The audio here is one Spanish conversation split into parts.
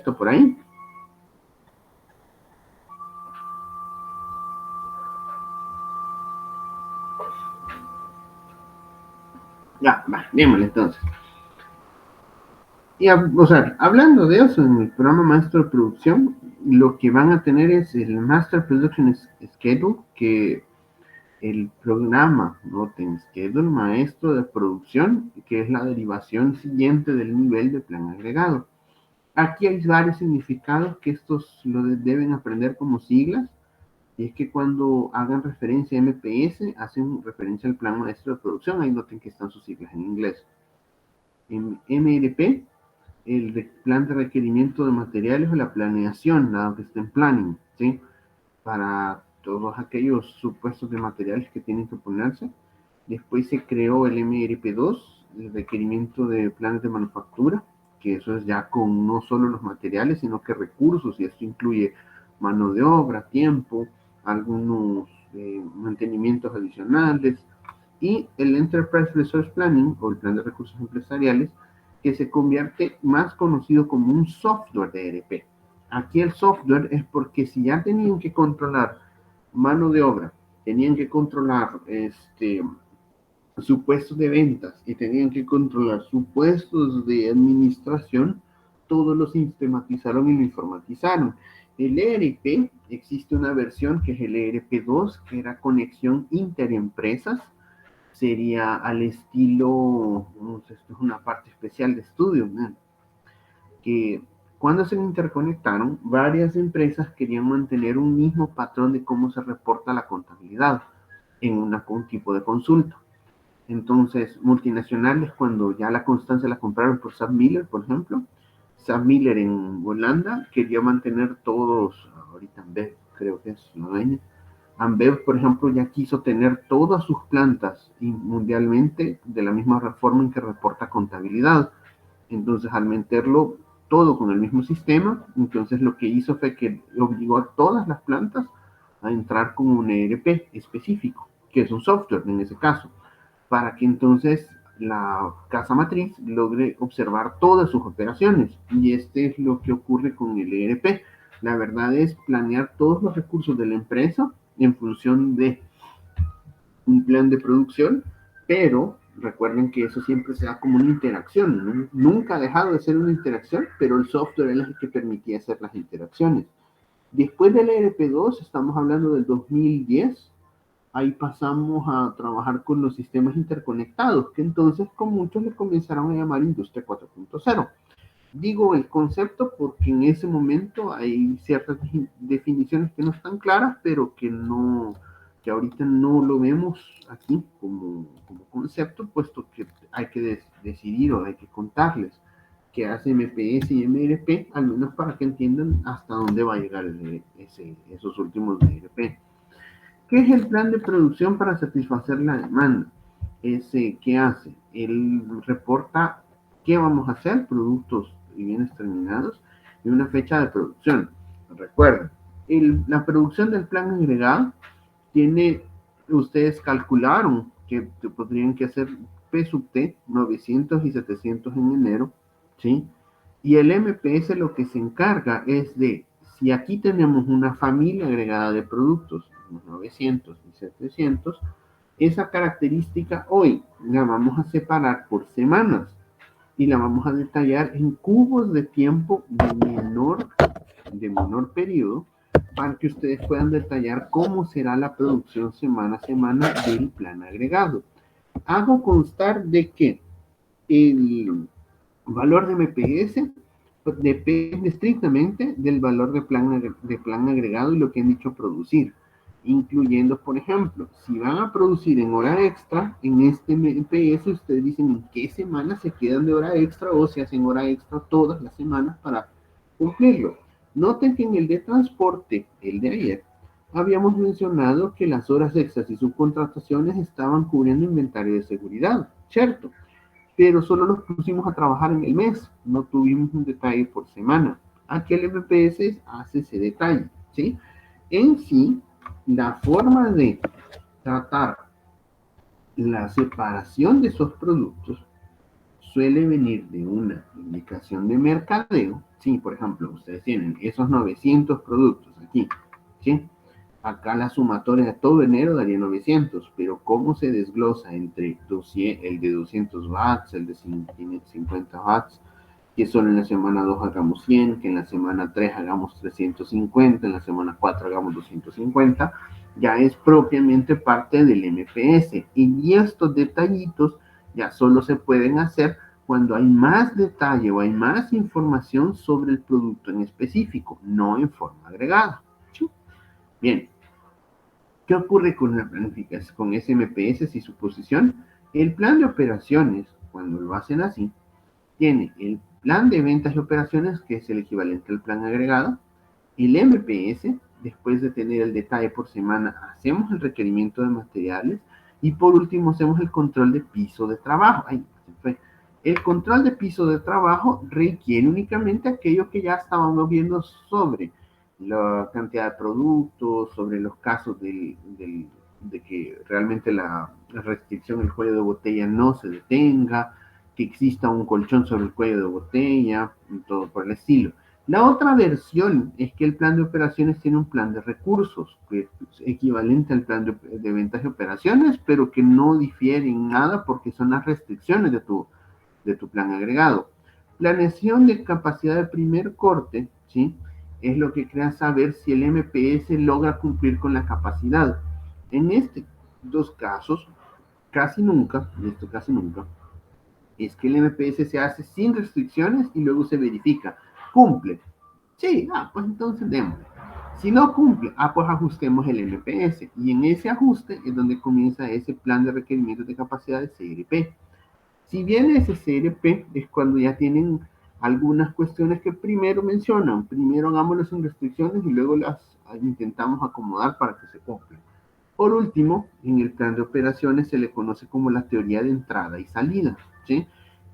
esto por ahí? Ya, va, démosle entonces. Y, o sea, hablando de eso, en el programa Maestro de Producción, lo que van a tener es el Master Production Schedule, que el programa, noten, Schedule Maestro de Producción, que es la derivación siguiente del nivel de plan agregado. Aquí hay varios significados que estos lo deben aprender como siglas, y es que cuando hagan referencia a MPS, hacen referencia al plan maestro de producción, ahí noten que están sus siglas en inglés. En MRP, el plan de requerimiento de materiales o la planeación, dado que está en planning, ¿sí? Para todos aquellos supuestos de materiales que tienen que ponerse. Después se creó el MRP2, el requerimiento de planes de manufactura, que eso es ya con no solo los materiales, sino que recursos, y esto incluye mano de obra, tiempo, algunos mantenimientos adicionales, y el Enterprise Resource Planning, o el plan de recursos empresariales, que se convierte más conocido como un software de ERP. Aquí el software es porque si ya tenían que controlar mano de obra, tenían que controlar supuestos de ventas y tenían que controlar supuestos de administración, todos los sistematizaron y lo informatizaron. El ERP, existe una versión que es el ERP2, que era conexión interempresas, sería al estilo, esto es una parte especial de estudio, ¿no? Que cuando se interconectaron, varias empresas querían mantener un mismo patrón de cómo se reporta la contabilidad en un tipo de consulta. Entonces, multinacionales, cuando ya la constancia la compraron por Sam Miller, por ejemplo, Sam Miller en Holanda quería mantener todos, ahorita Ambev creo que es la dueña, Ambev, por ejemplo, ya quiso tener todas sus plantas mundialmente de la misma forma en que reporta contabilidad. Entonces, al meterlo todo con el mismo sistema, entonces lo que hizo fue que obligó a todas las plantas a entrar con un ERP específico, que es un software en ese caso, para que entonces la casa matriz logre observar todas sus operaciones. Y este es lo que ocurre con el ERP. La verdad es planear todos los recursos de la empresa en función de un plan de producción, pero recuerden que eso siempre se da como una interacción, ¿no? Nunca ha dejado de ser una interacción, pero el software es el que permitía hacer las interacciones. Después del ERP2, estamos hablando del 2010, ahí pasamos a trabajar con los sistemas interconectados, que entonces con muchos le comenzaron a llamar Industria 4.0. Digo el concepto porque en ese momento hay ciertas definiciones que no están claras, pero que ahorita no lo vemos aquí como concepto, puesto que hay que decidir o hay que contarles qué hace MPS y MRP, al menos para que entiendan hasta dónde va a llegar esos últimos de ERP. ¿Qué es el plan de producción para satisfacer la demanda? ¿Qué hace? Él reporta qué vamos a hacer, productos y bienes terminados, y una fecha de producción. Recuerden, la producción del plan agregado ustedes calcularon que podrían que hacer P sub T 900 y 700 en enero, ¿sí? Y el MPS lo que se encarga es de, si aquí tenemos una familia agregada de productos, 900 y 700, esa característica hoy la vamos a separar por semanas y la vamos a detallar en cubos de tiempo de menor periodo, para que ustedes puedan detallar cómo será la producción semana a semana del plan agregado. Hago constar de que el valor de MPS depende estrictamente del valor de plan agregado y lo que han dicho producir, incluyendo, por ejemplo, si van a producir en hora extra, en este MPS ustedes dicen en qué semana se quedan de hora extra o se hacen hora extra todas las semanas para cumplirlo. Noten que en el de transporte, el de ayer, habíamos mencionado que las horas extras y subcontrataciones estaban cubriendo inventario de seguridad, ¿cierto? Pero solo los pusimos a trabajar en el mes, no tuvimos un detalle por semana. Aquí el MPS hace ese detalle, ¿sí? En sí, la forma de tratar la separación de esos productos suele venir de una indicación de mercadeo. Sí, por ejemplo, ustedes tienen esos 900 productos aquí, ¿sí? Acá la sumatoria de todo enero daría 900, pero ¿cómo se desglosa entre el de 200 watts, el de 50 watts? Que solo en la semana 2 hagamos 100, que en la semana 3 hagamos 350, en la semana 4 hagamos 250, ya es propiamente parte del MPS. Y estos detallitos ya solo se pueden hacer cuando hay más detalle o hay más información sobre el producto en específico, no en forma agregada. ¿Sí? Bien, ¿qué ocurre con la planificación, con SMPS y su posición? El plan de operaciones, cuando lo hacen así, tiene el plan de ventas y operaciones, que es el equivalente al plan agregado, el MPS, después de tener el detalle por semana, hacemos el requerimiento de materiales y por último hacemos el control de piso de trabajo. Ay, se fue. El control de piso de trabajo requiere únicamente aquello que ya estábamos viendo sobre la cantidad de productos, sobre los casos de que realmente la restricción del cuello de botella no se detenga, que exista un colchón sobre el cuello de botella, y todo por el estilo. La otra versión es que el plan de operaciones tiene un plan de recursos, que es equivalente al plan de ventas y operaciones, pero que no difiere en nada porque son las restricciones de tu plan agregado. Planeación de capacidad de primer corte, ¿sí? Es lo que crea saber si el MPS logra cumplir con la capacidad. En estos dos casos, casi nunca, en esto casi nunca, es que el MPS se hace sin restricciones y luego se verifica. ¿Cumple? Sí, pues entonces démosle. Si no cumple, pues ajustemos el MPS. Y en ese ajuste es donde comienza ese plan de requerimientos de capacidad de CRP. Si bien ese CRP es cuando ya tienen algunas cuestiones que primero mencionan, primero hagámoslas sin restricciones y luego las intentamos acomodar para que se cumplan. Por último, en el plan de operaciones se le conoce como la teoría de entrada y salida, ¿sí?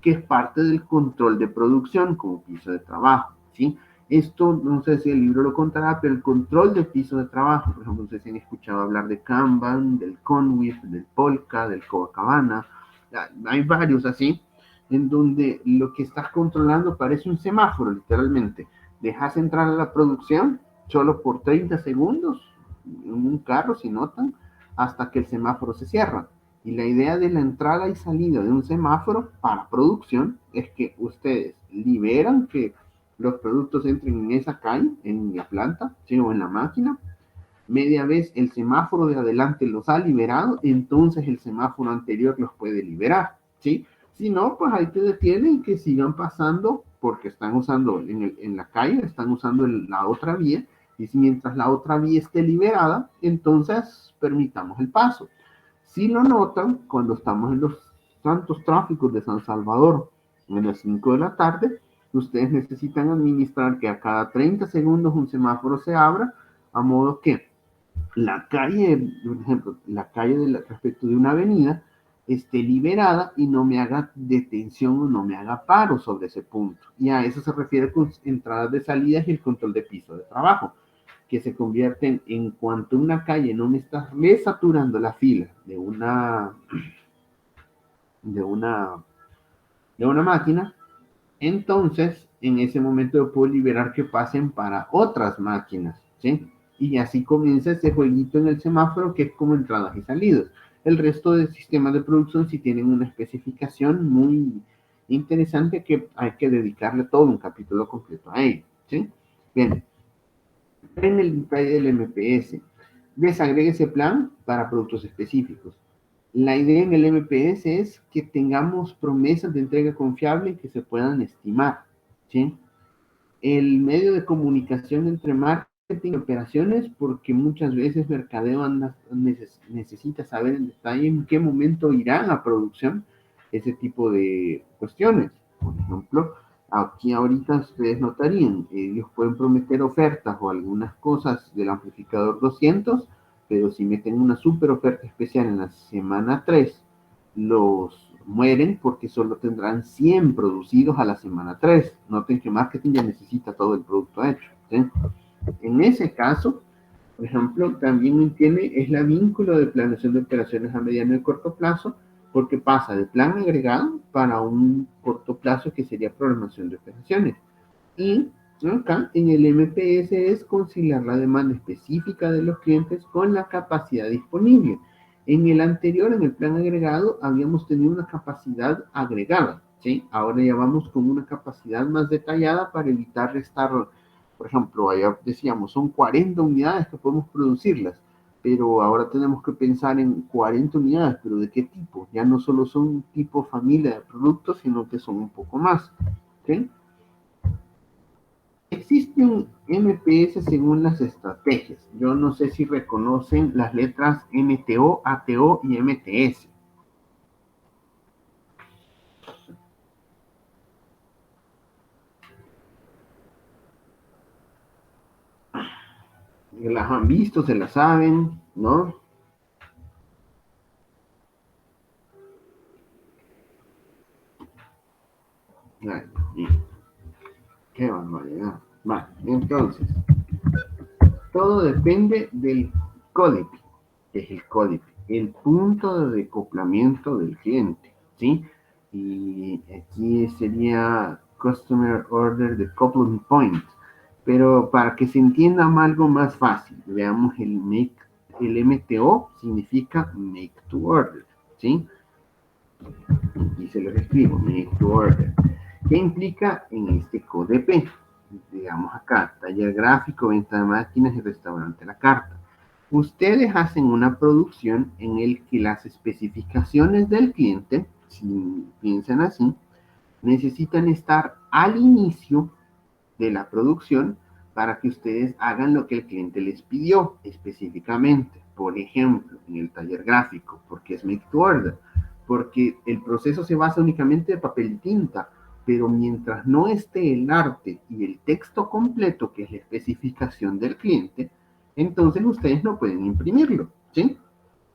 Que es parte del control de producción como piso de trabajo, ¿sí? Esto, no sé si el libro lo contará, pero el control de piso de trabajo, por ejemplo, ustedes han escuchado hablar de Kanban, del Conway, del Polka, del Copacabana, hay varios así, en donde lo que estás controlando parece un semáforo, literalmente. Dejas entrar a la producción solo por 30 segundos en un carro, si notan, hasta que el semáforo se cierra. Y la idea de la entrada y salida de un semáforo para producción es que ustedes liberan que los productos entren en esa calle, en la planta, ¿sí? O en la máquina. Media vez el semáforo de adelante los ha liberado, entonces el semáforo anterior los puede liberar, ¿sí? Si no, pues ahí te detienen que sigan pasando porque están usando en la calle, están usando la otra vía, y si mientras la otra vía esté liberada, entonces permitamos el paso. Si lo notan, cuando estamos en los santos tráficos de San Salvador, en las 5 de la tarde, ustedes necesitan administrar que a cada 30 segundos un semáforo se abra, a modo que la calle, por ejemplo, la calle respecto de una avenida esté liberada y no me haga detención o no me haga paro sobre ese punto. Y a eso se refiere con entradas de salidas y el control de piso de trabajo, que se convierten en cuanto una calle no me está resaturando la fila de una, de una máquina, entonces en ese momento yo puedo liberar que pasen para otras máquinas, ¿sí? Y así comienza ese jueguito en el semáforo que es como entradas y salidas. El resto de sistemas de producción sí tienen una especificación muy interesante que hay que dedicarle todo un capítulo completo a ello, ¿sí? Bien, en el detalle del MPS, desagregue ese plan para productos específicos. La idea en el MPS es que tengamos promesas de entrega confiable que se puedan estimar, ¿sí? El medio de comunicación entre marketing y operaciones, porque muchas veces mercadeo necesita saber en detalle en qué momento irán a producción ese tipo de cuestiones. Por ejemplo, aquí ahorita ustedes notarían, ellos pueden prometer ofertas o algunas cosas del amplificador 200, pero si meten una super oferta especial en la semana 3, los mueren porque solo tendrán 100 producidos a la semana 3. Noten que marketing ya necesita todo el producto hecho, ¿sí? En ese caso, por ejemplo, también tiene es la vínculo de planeación de operaciones a mediano y corto plazo, porque pasa de plan agregado para un corto plazo que sería programación de operaciones. Y acá en el MPS es conciliar la demanda específica de los clientes con la capacidad disponible. En el anterior, en el plan agregado, habíamos tenido una capacidad agregada, ¿sí? Ahora ya vamos con una capacidad más detallada para evitar restar, por ejemplo, allá decíamos, son 40 unidades que podemos producirlas, pero ahora tenemos que pensar en 40 unidades, pero ¿de qué tipo? Ya no solo son tipo familia de productos, sino que son un poco más, ¿sí? Existe un MPS según las estrategias. Yo no sé si reconocen las letras MTO, ATO y MTS. Las han visto, se las saben, ¿no? Ay, qué barbaridad. Vale, entonces, todo depende del CODIP, que es el CODIP, el punto de acoplamiento del cliente, ¿sí? Y aquí sería Customer Order Decoupling Point. Pero para que se entienda algo más fácil, veamos el MTO significa Make to Order, ¿sí? Y se los escribo, Make to Order. ¿Qué implica en este CODP? Digamos acá, taller gráfico, venta de máquinas y restaurante La Carta. Ustedes hacen una producción en el que las especificaciones del cliente, si piensan así, necesitan estar al inicio de la producción para que ustedes hagan lo que el cliente les pidió específicamente. Por ejemplo, en el taller gráfico, porque es make to order, porque el proceso se basa únicamente de papel y tinta, pero mientras no esté el arte y el texto completo, que es la especificación del cliente, entonces ustedes no pueden imprimirlo, ¿sí?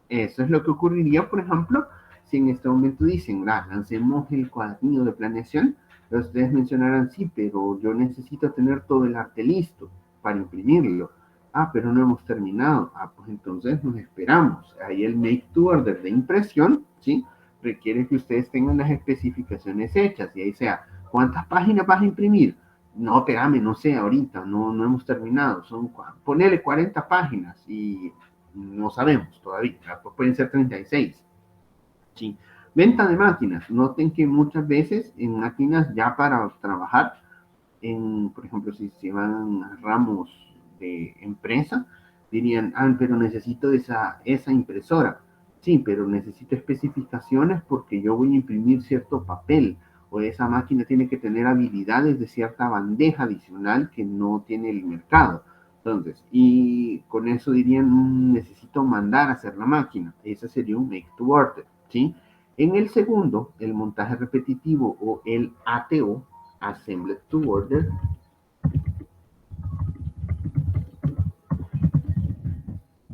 Eso es lo que ocurriría, por ejemplo, si en este momento dicen, lancemos el cuadernillo de planeación, ustedes mencionarán, sí, pero yo necesito tener todo el arte listo para imprimirlo. Ah, pero no hemos terminado. Ah, pues entonces nos esperamos. Ahí el make to order de impresión, ¿sí? Requiere que ustedes tengan las especificaciones hechas y ahí sea, ¿cuántas páginas vas a imprimir? No, espérame, no sé, ahorita, no hemos terminado. Ponele 40 páginas y no sabemos todavía, pues pueden ser 36. ¿Sí? Venta de máquinas. Noten que muchas veces en máquinas ya para trabajar, por ejemplo, si se van a ramos de empresa, dirían, pero necesito esa impresora. Sí, pero necesito especificaciones porque yo voy a imprimir cierto papel o esa máquina tiene que tener habilidades de cierta bandeja adicional que no tiene el mercado. Entonces, y con eso dirían, necesito mandar a hacer la máquina. Ese sería un make to order, ¿sí? En el segundo, el montaje repetitivo o el ATO, Assembled to Order,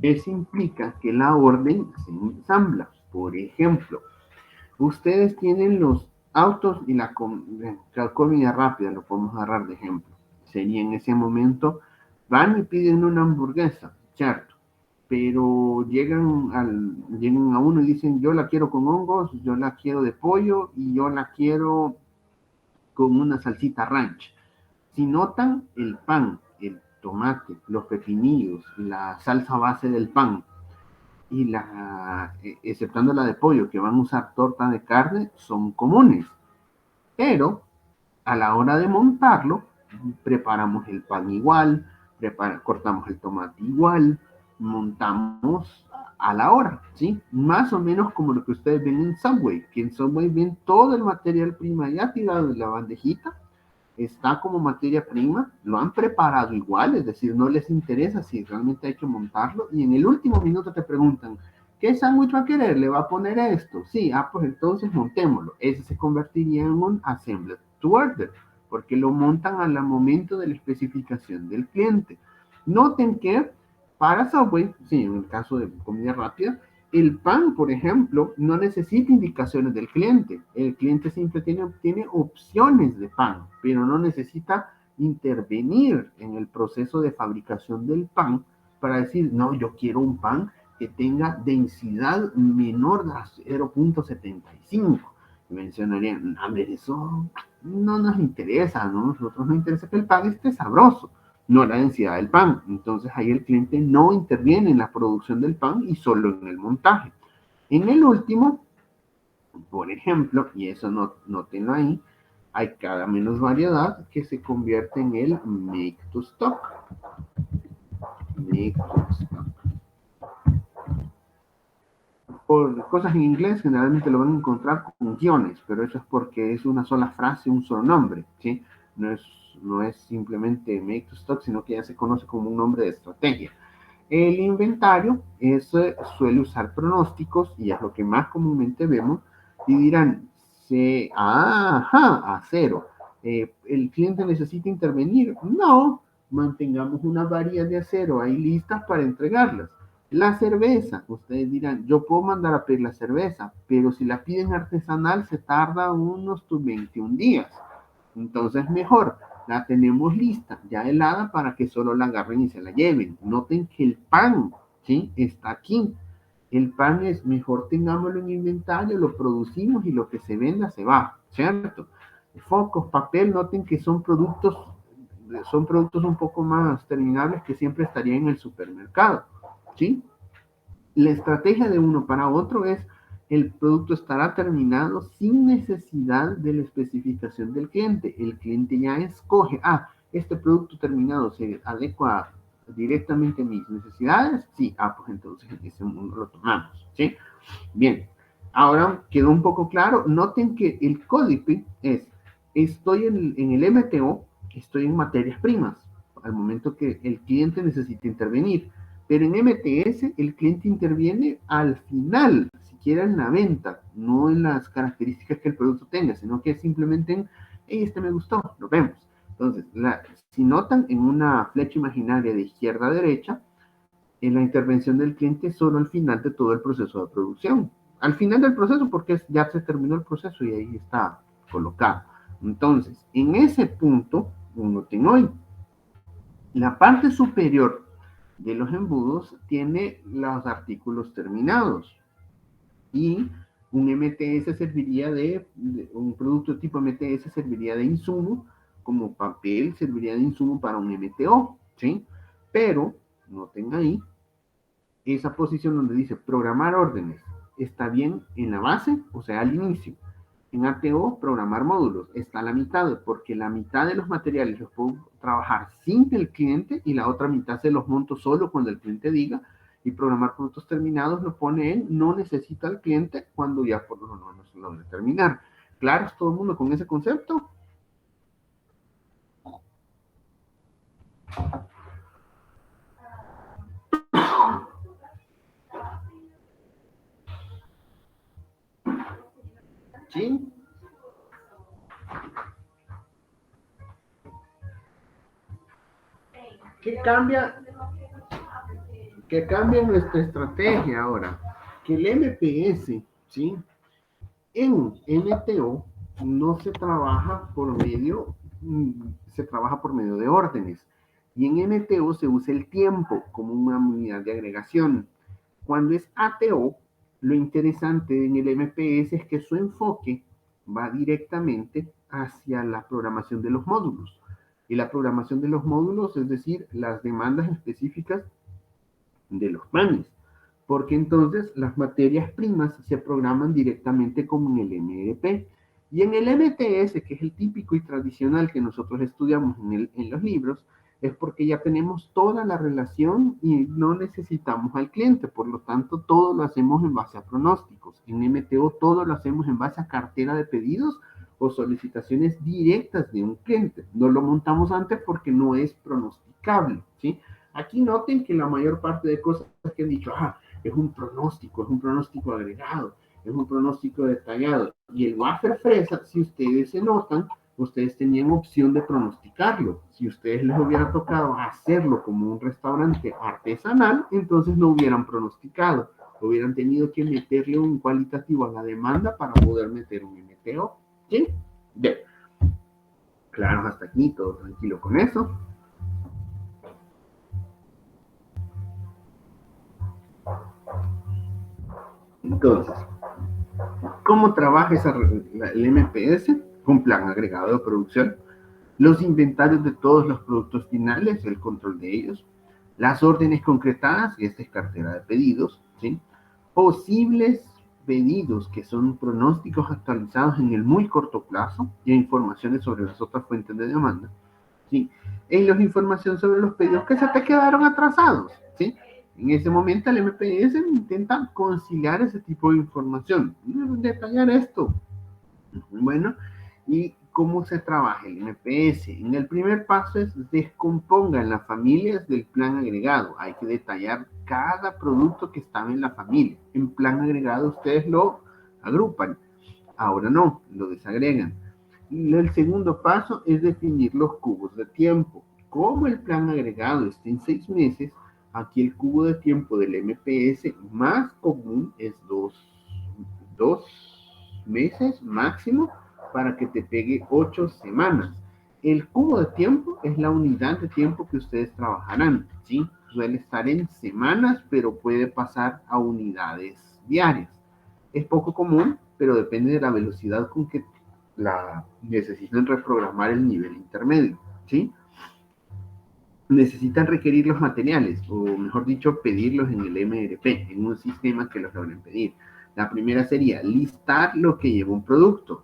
eso implica que la orden se ensambla. Por ejemplo, ustedes tienen los autos y la comida rápida, lo podemos agarrar de ejemplo. Sería en ese momento, van y piden una hamburguesa, ¿cierto? Pero llegan a uno y dicen, yo la quiero con hongos, yo la quiero de pollo y yo la quiero con una salsita ranch. Si notan el pan, el tomate, los pepinillos, la salsa base del pan y exceptando la de pollo, que van a usar torta de carne, son comunes. Pero a la hora de montarlo, preparamos el pan igual, cortamos el tomate igual, montamos a la hora, ¿sí? Más o menos como lo que ustedes ven en Subway, que en Subway ven todo el material prima ya tirado en la bandejita, está como materia prima, lo han preparado igual, es decir, no les interesa si realmente hay que montarlo, y en el último minuto te preguntan, ¿qué sándwich va a querer? ¿Le va a poner esto? Sí, pues entonces montémoslo. Ese se convertiría en un assembled to order, porque lo montan al momento de la especificación del cliente. Noten que para Subway, sí, en el caso de comida rápida, el pan, por ejemplo, no necesita indicaciones del cliente. El cliente siempre tiene opciones de pan, pero no necesita intervenir en el proceso de fabricación del pan para decir, no, yo quiero un pan que tenga densidad menor a 0.75. Mencionarían, a ver, eso no nos interesa, ¿no? Nosotros nos interesa que el pan esté sabroso, no la densidad del pan. Entonces ahí el cliente no interviene en la producción del pan y solo en el montaje. En el último, por ejemplo, y eso no tengo ahí, hay cada menos variedad que se convierte en el make to stock. Make to stock. Por cosas en inglés generalmente lo van a encontrar con guiones, pero eso es porque es una sola frase, un solo nombre, ¿sí? No es simplemente make to stock, sino que ya se conoce como un nombre de estrategia. El inventario suele usar pronósticos y es lo que más comúnmente vemos y dirán, a cero. ¿El cliente necesita intervenir? No, mantengamos una varilla de acero ahí listas para entregarlas. La cerveza, ustedes dirán, yo puedo mandar a pedir la cerveza, pero si la piden artesanal se tarda unos 21 días. Entonces mejor, la tenemos lista, ya helada, para que solo la agarren y se la lleven. Noten que el pan, ¿sí? Está aquí. El pan es mejor tengámoslo en inventario, lo producimos y lo que se venda se va, ¿cierto? Focos, papel, noten que son productos un poco más terminables que siempre estarían en el supermercado, ¿sí? La estrategia de uno para otro es el producto estará terminado sin necesidad de la especificación del cliente. El cliente ya escoge, este producto terminado se adecua directamente a mis necesidades. Sí, pues entonces ese lo tomamos, ¿sí? Bien, ahora quedó un poco claro. Noten que el códice estoy en el MTO, estoy en materias primas, al momento que el cliente necesita intervenir. Pero en MTS el cliente interviene al final, siquiera en la venta, no en las características que el producto tenga, sino que simplemente en, este me gustó, lo vemos. Entonces, si notan en una flecha imaginaria de izquierda a derecha, en la intervención del cliente solo al final de todo el proceso de producción. Al final del proceso, porque ya se terminó el proceso y ahí está colocado. Entonces, en ese punto, uno tiene hoy la parte superior de los embudos tiene los artículos terminados y un MTS serviría un producto tipo MTS serviría de insumo, como papel serviría de insumo para un MTO, ¿sí? Pero, noten ahí, esa posición donde dice programar órdenes, está bien en la base, o sea, al inicio. En ATO, programar módulos, está a la mitad, porque la mitad de los materiales los puedo trabajar sin el cliente y la otra mitad se los monto solo cuando el cliente diga, y programar productos terminados lo pone él, no necesita al cliente cuando ya por lo menos lo de terminar. ¿Claro todo el mundo con ese concepto? ¿Sí? ¿Qué cambia? ¿Qué cambia nuestra estrategia ahora? Que el MPS, ¿sí? En MTO no se trabaja por medio, se trabaja por medio de órdenes. Y en MTO se usa el tiempo como una unidad de agregación. Cuando es ATO, lo interesante en el MPS es que su enfoque va directamente hacia la programación de los módulos. Y la programación de los módulos, es decir, las demandas específicas de los panes, porque entonces las materias primas se programan directamente como en el MRP. Y en el MTS, que es el típico y tradicional que nosotros estudiamos en los libros, es porque ya tenemos toda la relación y no necesitamos al cliente, por lo tanto todo lo hacemos en base a pronósticos. En MTO todo lo hacemos en base a cartera de pedidos o solicitaciones directas de un cliente. No lo montamos antes porque no es pronosticable, ¿sí? Aquí noten que la mayor parte de cosas que han dicho, es un pronóstico agregado, es un pronóstico detallado. Y el wafer fresa, si ustedes se notan, ustedes tenían opción de pronosticarlo. Si ustedes les hubiera tocado hacerlo como un restaurante artesanal, entonces no hubieran pronosticado. Hubieran tenido que meterle un cualitativo a la demanda para poder meter un MTO. ¿Sí? Bien. Claro, hasta aquí todo tranquilo con eso. Entonces, ¿cómo trabaja el MPS? Un plan agregado de producción, los inventarios de todos los productos finales, el control de ellos, las órdenes concretadas, y esta es cartera de pedidos, ¿sí? Posibles pedidos, que son pronósticos actualizados en el muy corto plazo, y informaciones sobre las otras fuentes de demanda, ¿sí? En la información sobre los pedidos que se te quedaron atrasados, ¿sí? En ese momento el MPS intenta conciliar ese tipo de información, detallar esto. Bueno, ¿y cómo se trabaja el MPS? En el primer paso es descompongan las familias del plan agregado. Hay que detallar cada producto que estaba en la familia. En plan agregado ustedes lo agrupan. Ahora no, lo desagregan. Y el segundo paso es definir los cubos de tiempo. Como el plan agregado está en 6 meses, aquí el cubo de tiempo del MPS más común es dos meses máximo para que te pegue 8 semanas. El cubo de tiempo es la unidad de tiempo que ustedes trabajarán, ¿sí? Suele estar en semanas, pero puede pasar a unidades diarias. Es poco común, pero depende de la velocidad con que necesitan reprogramar el nivel intermedio, ¿sí? Necesitan requerir los materiales, o mejor dicho, pedirlos en el MRP, en un sistema que los logren pedir. La primera sería listar lo que lleva un producto,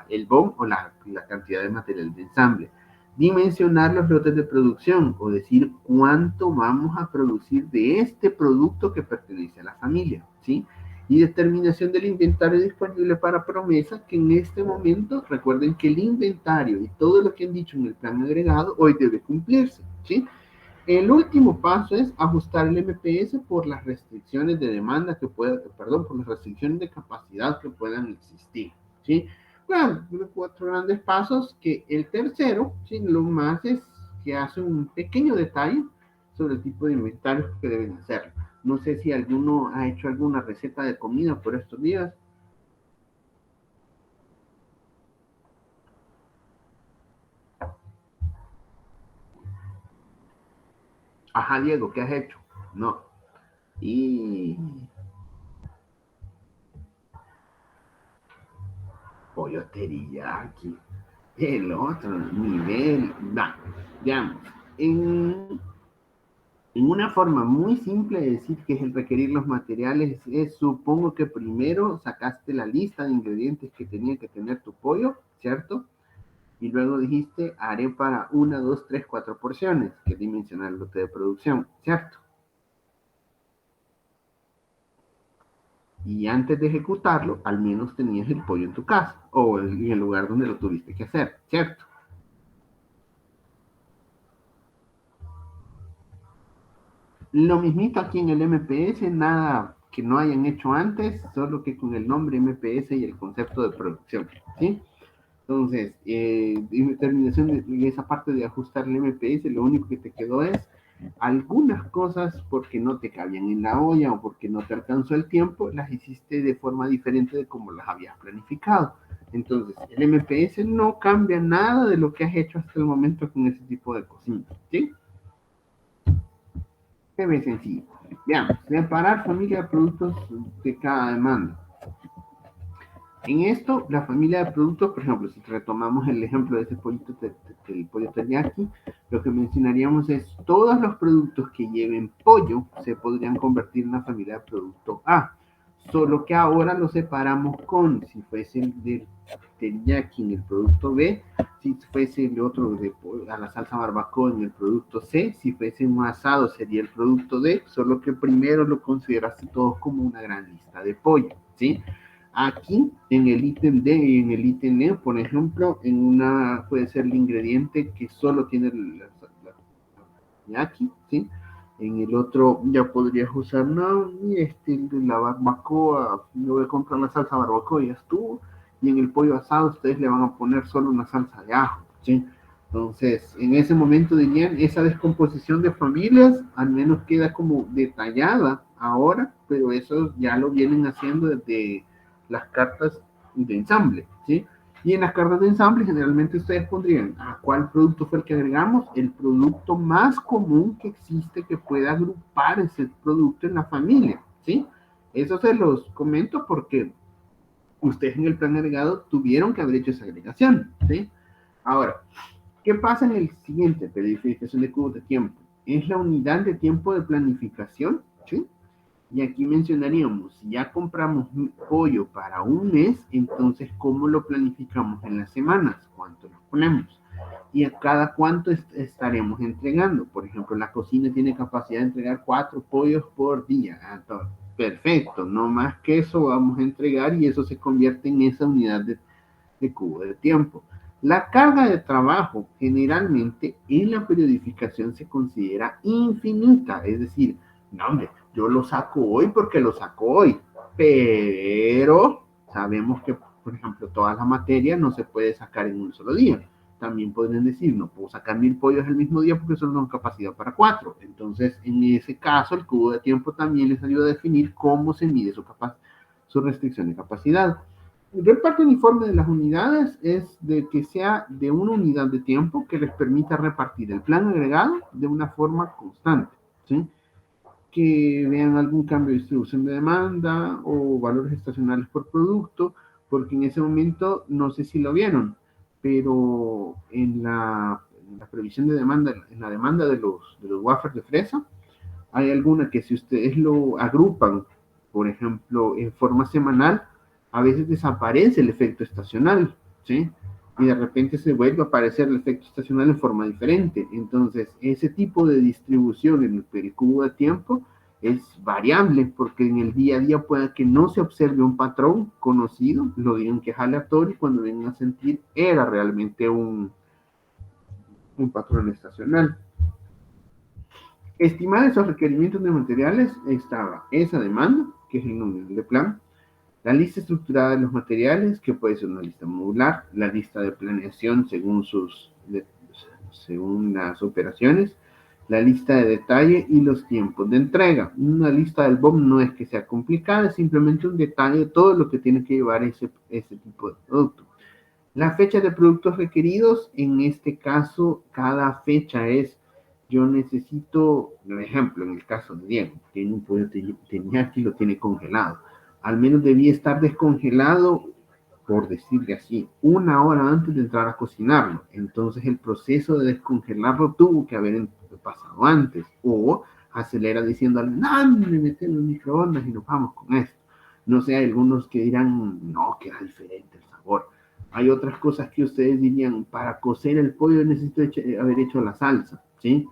el BOM o la cantidad de material de ensamble. Dimensionar los lotes de producción, o decir cuánto vamos a producir de este producto que pertenece a la familia, ¿sí? Y determinación del inventario disponible para promesa, que en este momento, recuerden que el inventario y todo lo que han dicho en el plan agregado hoy debe cumplirse, ¿sí? El último paso es ajustar el MPS por las restricciones de demanda que puedan, perdón, por las restricciones de capacidad que puedan existir, ¿sí? Bueno, 4 grandes pasos, que el tercero, ¿sí? Lo más es que hace un pequeño detalle sobre el tipo de inventarios que deben hacer. No sé si alguno ha hecho alguna receta de comida por estos días. Ajá, Diego, ¿qué has hecho? No. Y pollo teriyaki. El otro nivel, va, veamos. En una forma muy simple de decir que es el requerir los materiales, supongo que primero sacaste la lista de ingredientes que tenía que tener tu pollo, ¿cierto? Y luego dijiste, haré para 1, 2, 3, 4 porciones, que es dimensionar el lote de producción, ¿cierto? Y antes de ejecutarlo, al menos tenías el pollo en tu casa o en el lugar donde lo tuviste que hacer, ¿cierto? Lo mismito aquí en el MPS, nada que no hayan hecho antes, solo que con el nombre MPS y el concepto de producción, ¿sí? Entonces, en determinación de esa parte de ajustar el MPS, lo único que te quedó es algunas cosas porque no te cabían en la olla o porque no te alcanzó el tiempo, las hiciste de forma diferente de como las habías planificado. Entonces, el MPS no cambia nada de lo que has hecho hasta el momento con ese tipo de cositas, ¿sí? Se ve sencillo. Veamos, separar familia de productos de cada demanda. En esto, la familia de productos, por ejemplo, si retomamos el ejemplo de ese pollito, del pollo teriyaki, lo que mencionaríamos es todos los productos que lleven pollo se podrían convertir en la familia de producto A, solo que ahora lo separamos con, si fuese el de teriyaki en el producto B, si fuese el otro de a la salsa barbacoa en el producto C, si fuese un asado sería el producto D, solo que primero lo consideraste todo como una gran lista de pollo, ¿sí? Aquí en el ítem D y en el ítem E, por ejemplo, en una puede ser el ingrediente que solo tiene la aquí, ¿sí? En el otro ya podrías usar, no, la barbacoa, yo voy a comprar la salsa barbacoa y ya estuvo. Y en el pollo asado ustedes le van a poner solo una salsa de ajo, ¿sí? Entonces, en ese momento dirían, esa descomposición de familias al menos queda como detallada ahora, pero eso ya lo vienen haciendo desde las cartas de ensamble, ¿sí? Y en las cartas de ensamble generalmente ustedes pondrían a cuál producto fue el que agregamos, el producto más común que existe que pueda agrupar ese producto en la familia, ¿sí? Eso se los comento porque ustedes en el plan agregado tuvieron que haber hecho esa agregación, ¿sí? Ahora, ¿qué pasa en el siguiente planificación de cubos de tiempo? Es la unidad de tiempo de planificación, ¿sí? Y aquí mencionaríamos, si ya compramos pollo para un mes, entonces, ¿cómo lo planificamos en las semanas? ¿Cuánto lo ponemos? Y a cada cuánto estaremos entregando. Por ejemplo, la cocina tiene capacidad de entregar 4 pollos por día. Entonces, perfecto, no más que eso vamos a entregar y eso se convierte en esa unidad de cubo de tiempo. La carga de trabajo generalmente en la periodificación se considera infinita, es decir, no hombre, yo lo saco hoy porque lo saco hoy, pero sabemos que, por ejemplo, toda la materia no se puede sacar en un solo día. También podrían decir, no puedo sacar 1000 pollos el mismo día porque solo tengo capacidad para 4. Entonces, en ese caso, el cubo de tiempo también les ayuda a definir cómo se mide su restricción de capacidad. El reparto uniforme de las unidades es de que sea de una unidad de tiempo que les permita repartir el plan agregado de una forma constante, ¿sí? Que vean algún cambio de distribución de demanda o valores estacionales por producto, porque en ese momento, no sé si lo vieron, pero en la previsión de demanda, en la demanda de los wafers de fresa, hay alguna que si ustedes lo agrupan, por ejemplo, en forma semanal, a veces desaparece el efecto estacional, ¿sí? Y de repente se vuelve a aparecer el efecto estacional en forma diferente. Entonces, ese tipo de distribución en el pericubo de tiempo es variable, porque en el día a día puede que no se observe un patrón conocido, lo digan que es aleatorio, y cuando vengan a sentir era realmente un patrón estacional. Estimar esos requerimientos de materiales estaba esa demanda, que es el número de plan, la lista estructurada de los materiales, que puede ser una lista modular, la lista de planeación según las operaciones, la lista de detalle y los tiempos de entrega. Una lista del BOM no es que sea complicada, es simplemente un detalle de todo lo que tiene que llevar ese tipo de producto. La fecha de productos requeridos, en este caso, cada fecha es, yo necesito, por ejemplo, en el caso de Diego, tiene un pollo teñaki, lo tiene congelado. Al menos debía estar descongelado, por decirle así, 1 hora antes de entrar a cocinarlo. Entonces el proceso de descongelarlo tuvo que haber pasado antes. O acelera diciéndole, no, me meten en el microondas y nos vamos con esto. No sé, hay algunos que dirán, no, queda diferente el sabor. Hay otras cosas que ustedes dirían, para cocer el pollo necesito haber hecho la salsa, ¿sí?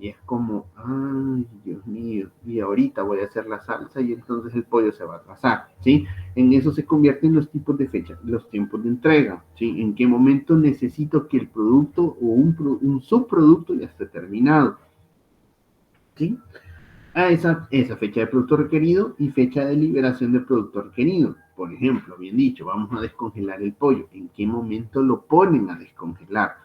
Y es como, ay, Dios mío, y ahorita voy a hacer la salsa y entonces el pollo se va a atrasar, ¿sí? En eso se convierten los tipos de fecha, los tiempos de entrega, ¿sí? En qué momento necesito que el producto o un subproducto ya esté terminado, ¿sí? A esa fecha de producto requerido y fecha de liberación del producto requerido. Por ejemplo, bien dicho, vamos a descongelar el pollo. ¿En qué momento lo ponen a descongelar?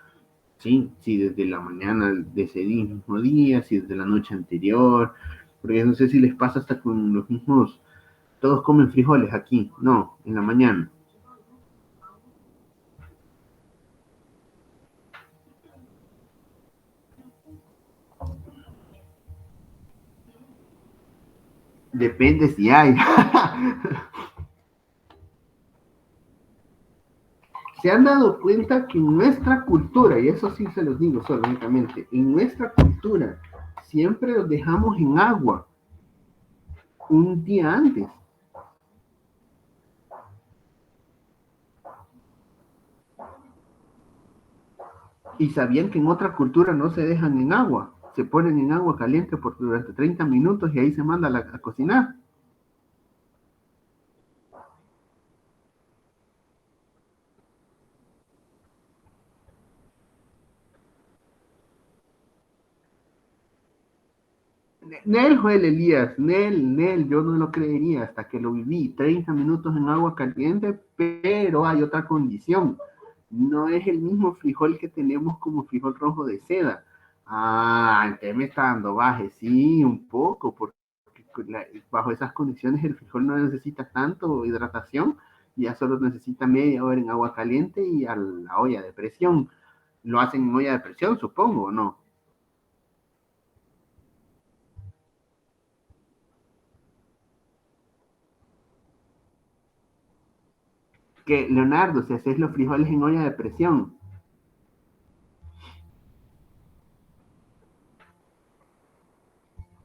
¿Sí? Si desde la mañana de ese mismo día, si desde la noche anterior, porque no sé si les pasa hasta con los mismos, todos comen frijoles aquí, no, en la mañana. Depende si hay. Se han dado cuenta que en nuestra cultura, y eso sí se los digo solamente, en nuestra cultura siempre los dejamos en agua un día antes. Y sabían que en otra cultura no se dejan en agua, se ponen en agua caliente durante 30 minutos y ahí se manda a cocinar. Nel, Joel Elías, Nel, yo no lo creería hasta que lo viví. 30 minutos en agua caliente, pero hay otra condición. No es el mismo frijol que tenemos como frijol rojo de seda. Ah, entonces me está dando baje, sí, un poco, porque bajo esas condiciones el frijol no necesita tanto hidratación, ya solo necesita media hora en agua caliente y a la olla de presión. Lo hacen en olla de presión, supongo, ¿o no? Que, Leonardo, si haces los frijoles en olla de presión,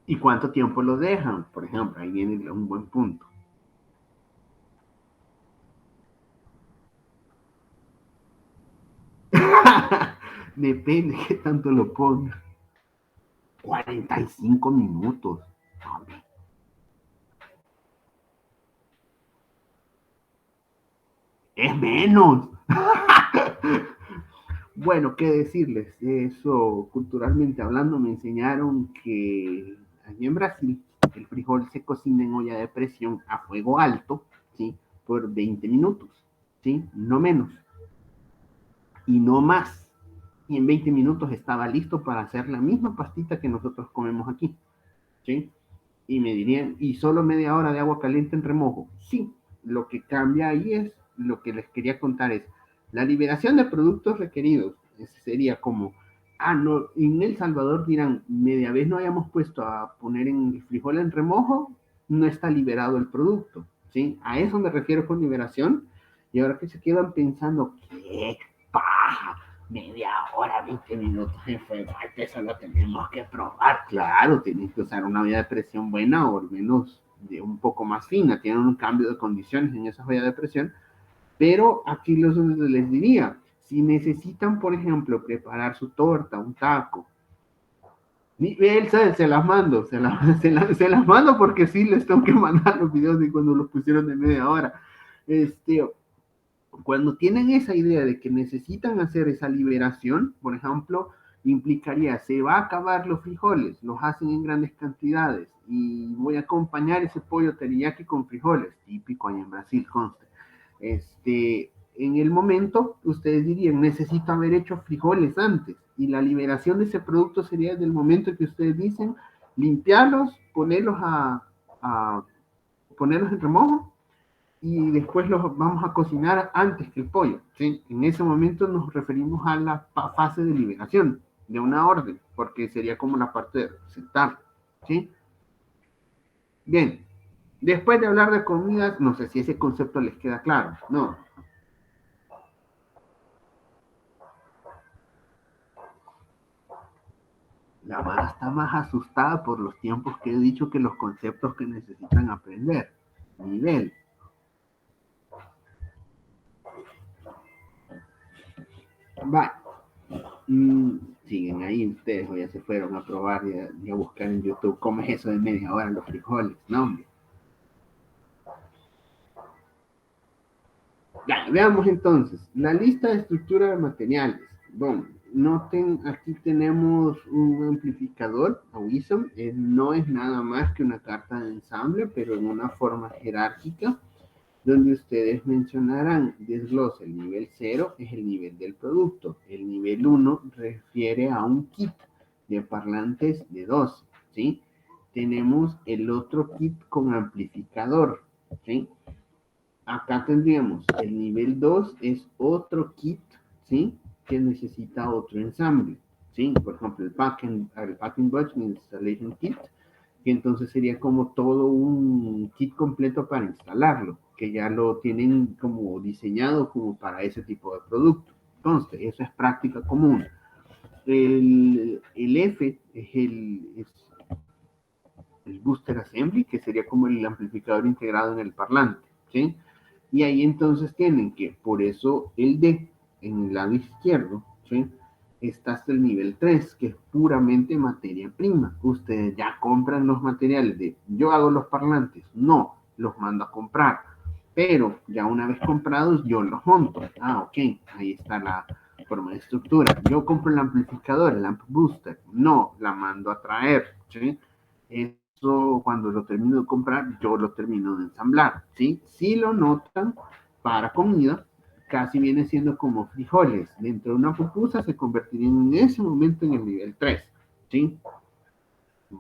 ¿y cuánto tiempo los dejan? Por ejemplo, ahí viene un buen punto. Depende de qué tanto lo pongas. 45 minutos. Es menos. Bueno, ¿qué decirles? Eso, culturalmente hablando, me enseñaron que allí en Brasil el frijol se cocina en olla de presión a fuego alto, ¿sí? Por 20 minutos, ¿sí? No menos y no más. Y en 20 minutos estaba listo para hacer la misma pastita que nosotros comemos aquí, ¿sí? Y me dirían, ¿y solo media hora de agua caliente en remojo? Sí, lo que cambia ahí es, lo que les quería contar es, la liberación de productos requeridos. Ese sería como, no, en El Salvador dirán, media vez no hayamos puesto a poner en el frijol en remojo, no está liberado el producto, ¿sí? A eso me refiero con liberación. Y ahora que se quedan pensando, ¿qué paja? Media hora, 20 minutos en fuego alto, eso lo tenemos que probar. Claro, tienes que usar una olla de presión buena o al menos de un poco más fina. Tienen un cambio de condiciones en esa olla de presión. Pero aquí les diría, si necesitan, por ejemplo, preparar su torta, un taco, él se las mando, se las mando porque sí les tengo que mandar los videos de cuando los pusieron de media hora. Este, cuando tienen esa idea de que necesitan hacer esa liberación, por ejemplo, implicaría, se va a acabar los frijoles, los hacen en grandes cantidades y voy a acompañar ese pollo teriyaki con frijoles, típico ahí en Brasil, conste. En el momento, ustedes dirían, necesito haber hecho frijoles antes y la liberación de ese producto sería desde el momento que ustedes dicen, limpiarlos, a ponerlos en remojo y después los vamos a cocinar antes que el pollo. ¿Sí? En ese momento nos referimos a la fase de liberación de una orden, porque sería como la parte de sentar. ¿Sí? Bien, después de hablar de comidas, no sé si ese concepto les queda claro. No, la Mara está más asustada por los tiempos que he dicho que los conceptos que necesitan aprender. Nivel. Va. Mm, siguen ahí ustedes o ya se fueron a probar y a buscar en YouTube cómo es eso de media hora los frijoles. No, hombre. Ya, veamos entonces, la lista de estructura de materiales. Bueno, noten, aquí tenemos un amplificador, AUISM, no es nada más que una carta de ensamble, pero en una forma jerárquica, donde ustedes mencionarán, desglose, el nivel 0 es el nivel del producto, el nivel 1 refiere a un kit de parlantes de 12, ¿sí? Tenemos el otro kit con amplificador, ¿sí? Acá tendríamos el nivel 2 es otro kit, ¿sí? Que necesita otro ensamble, ¿sí? Por ejemplo, el packing batch installation kit, que entonces sería como todo un kit completo para instalarlo, que ya lo tienen como diseñado como para ese tipo de producto. Entonces, eso es práctica común. El F es el booster assembly, que sería como el amplificador integrado en el parlante, ¿sí? Y ahí entonces tienen que, por eso el D en el lado izquierdo, ¿sí? Está hasta el nivel 3, que es puramente materia prima. Ustedes ya compran los materiales de, yo hago los parlantes, no, los mando a comprar. Pero ya una vez comprados, yo los monto. Ok, ahí está la forma de estructura. Yo compro el amplificador, el amp booster, no, la mando a traer, ¿sí? Eso cuando lo termino de comprar, yo lo termino de ensamblar, ¿sí? Si lo notan, para comida, casi viene siendo como frijoles. Dentro de una pupusa se convertirían en ese momento en el nivel 3, ¿sí?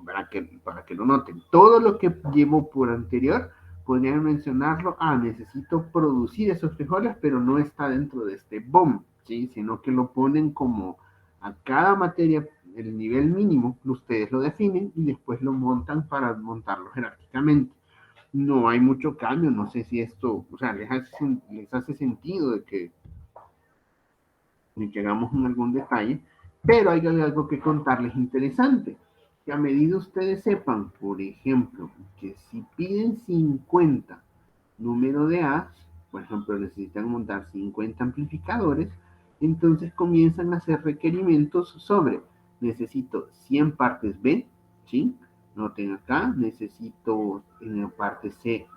Para que lo noten. Todo lo que llevo por anterior, podrían mencionarlo, necesito producir esos frijoles, pero no está dentro de este BOM, ¿sí? Sino que lo ponen como a cada materia, el nivel mínimo, ustedes lo definen y después lo montan para montarlo jerárquicamente. no hay mucho cambio. No sé si esto, o sea, les hace sentido de que hagamos en algún detalle, pero hay algo que contarles interesante. Que a medida ustedes sepan, por ejemplo, que si piden 50 número de A's, por ejemplo, necesitan montar 50 amplificadores, entonces comienzan a hacer requerimientos sobre, necesito 100 partes B, ¿sí? Noten acá, necesito en la parte C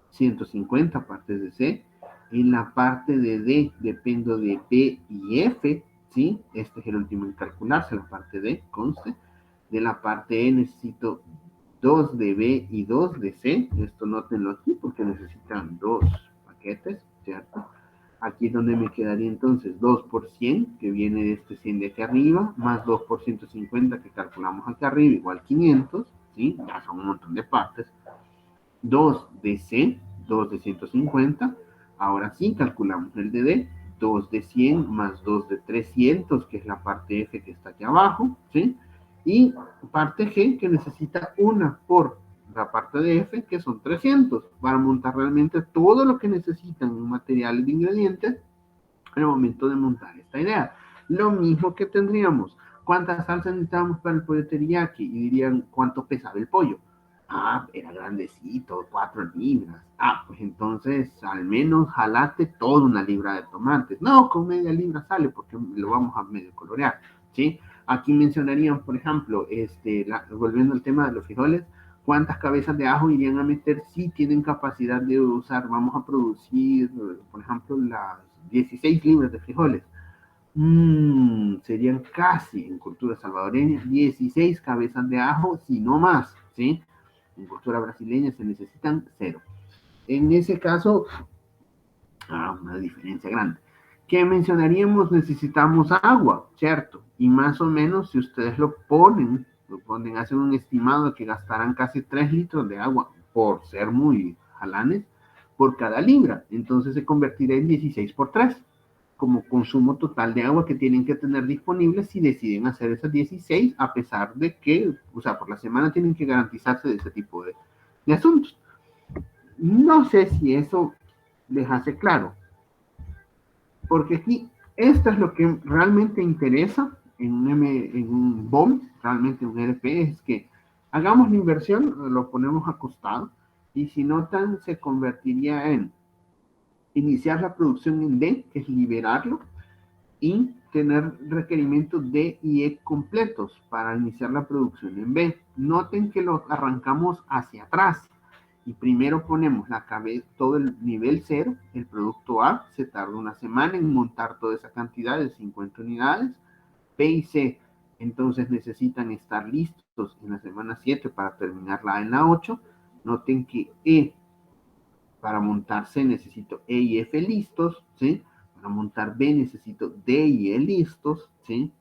150 partes de C. En la parte de D dependo de B y F, ¿sí? Este es el último en calcularse, la parte D, conste. De la parte E necesito 2 de B y 2 de C. Esto nótenlo aquí porque necesitan dos paquetes, ¿cierto? Aquí es donde me quedaría entonces 2 por 100, que viene de este 100 de aquí arriba, más 2 por 150 que calculamos aquí arriba, igual 500, ¿sí? Ya son un montón de partes. 2 de C, 2 de 150. Ahora sí, calculamos el de D. 2 de 100 más 2 de 300, que es la parte F que está aquí abajo, ¿sí? Y parte G, que necesita una por la parte de F, que son 300, para montar realmente todo lo que necesitan en materiales de ingredientes en el momento de montar esta idea. Lo mismo que tendríamos, ¿cuántas salsas necesitábamos para el pollo teriyaki? Y dirían, ¿cuánto pesaba el pollo? Ah, era grandecito, 4 libras. Ah, pues entonces al menos jalate toda una libra de tomates. No, con media libra sale porque lo vamos a medio colorear, ¿sí? Aquí mencionarían, por ejemplo, volviendo al tema de los frijoles, ¿cuántas cabezas de ajo irían a meter si tienen capacidad de usar? Vamos a producir, por ejemplo, las 16 libras de frijoles. Serían casi en cultura salvadoreña 16 cabezas de ajo, si no más, ¿sí? En cultura brasileña se necesitan 0. En ese caso, una diferencia grande. ¿Qué mencionaríamos? Necesitamos agua, ¿cierto? Y más o menos, si ustedes hacen un estimado de que gastarán casi 3 litros de agua, por ser muy jalanes, por cada libra. Entonces se convertirá en 16 por 3 como consumo total de agua que tienen que tener disponible si deciden hacer esas 16, a pesar de que, o sea, por la semana tienen que garantizarse de ese tipo de asuntos. No sé si eso les hace claro, porque aquí esto es lo que realmente interesa en un BOM, realmente un RP, es que hagamos la inversión, lo ponemos acostado, y si notan, se convertiría en iniciar la producción en D, que es liberarlo, y tener requerimientos D y E completos para iniciar la producción en B. Noten que lo arrancamos hacia atrás y primero ponemos todo el nivel 0, el producto A, se tarda una semana en montar toda esa cantidad de 50 unidades, B y C, entonces necesitan estar listos en la semana 7 para terminarla en la 8. Noten que E para montar C necesito E y F listos, ¿sí? Para montar B necesito D y E listos, ¿sí?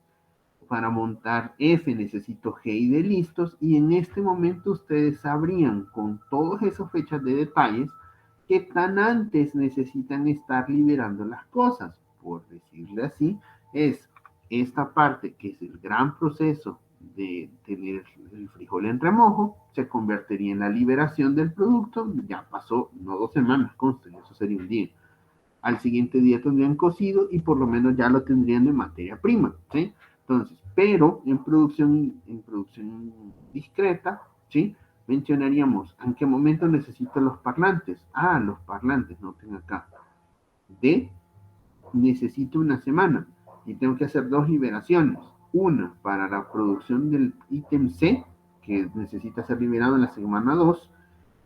Para montar F necesito G y D listos, y en este momento ustedes sabrían con todas esas fechas de detalles qué tan antes necesitan estar liberando las cosas. Por decirle así, es esta parte que es el gran proceso de tener el frijol en remojo, se convertiría en la liberación del producto. Ya pasó, no 2 semanas, conste, eso sería un día. Al siguiente día tendrían cocido y por lo menos ya lo tendrían de materia prima, ¿sí? Entonces, pero en producción discreta, ¿sí? Mencionaríamos en qué momento necesito los parlantes. Ah, los parlantes, noten acá. De necesito una semana y tengo que hacer 2 liberaciones. Una para la producción del ítem C, que necesita ser liberado en la semana 2,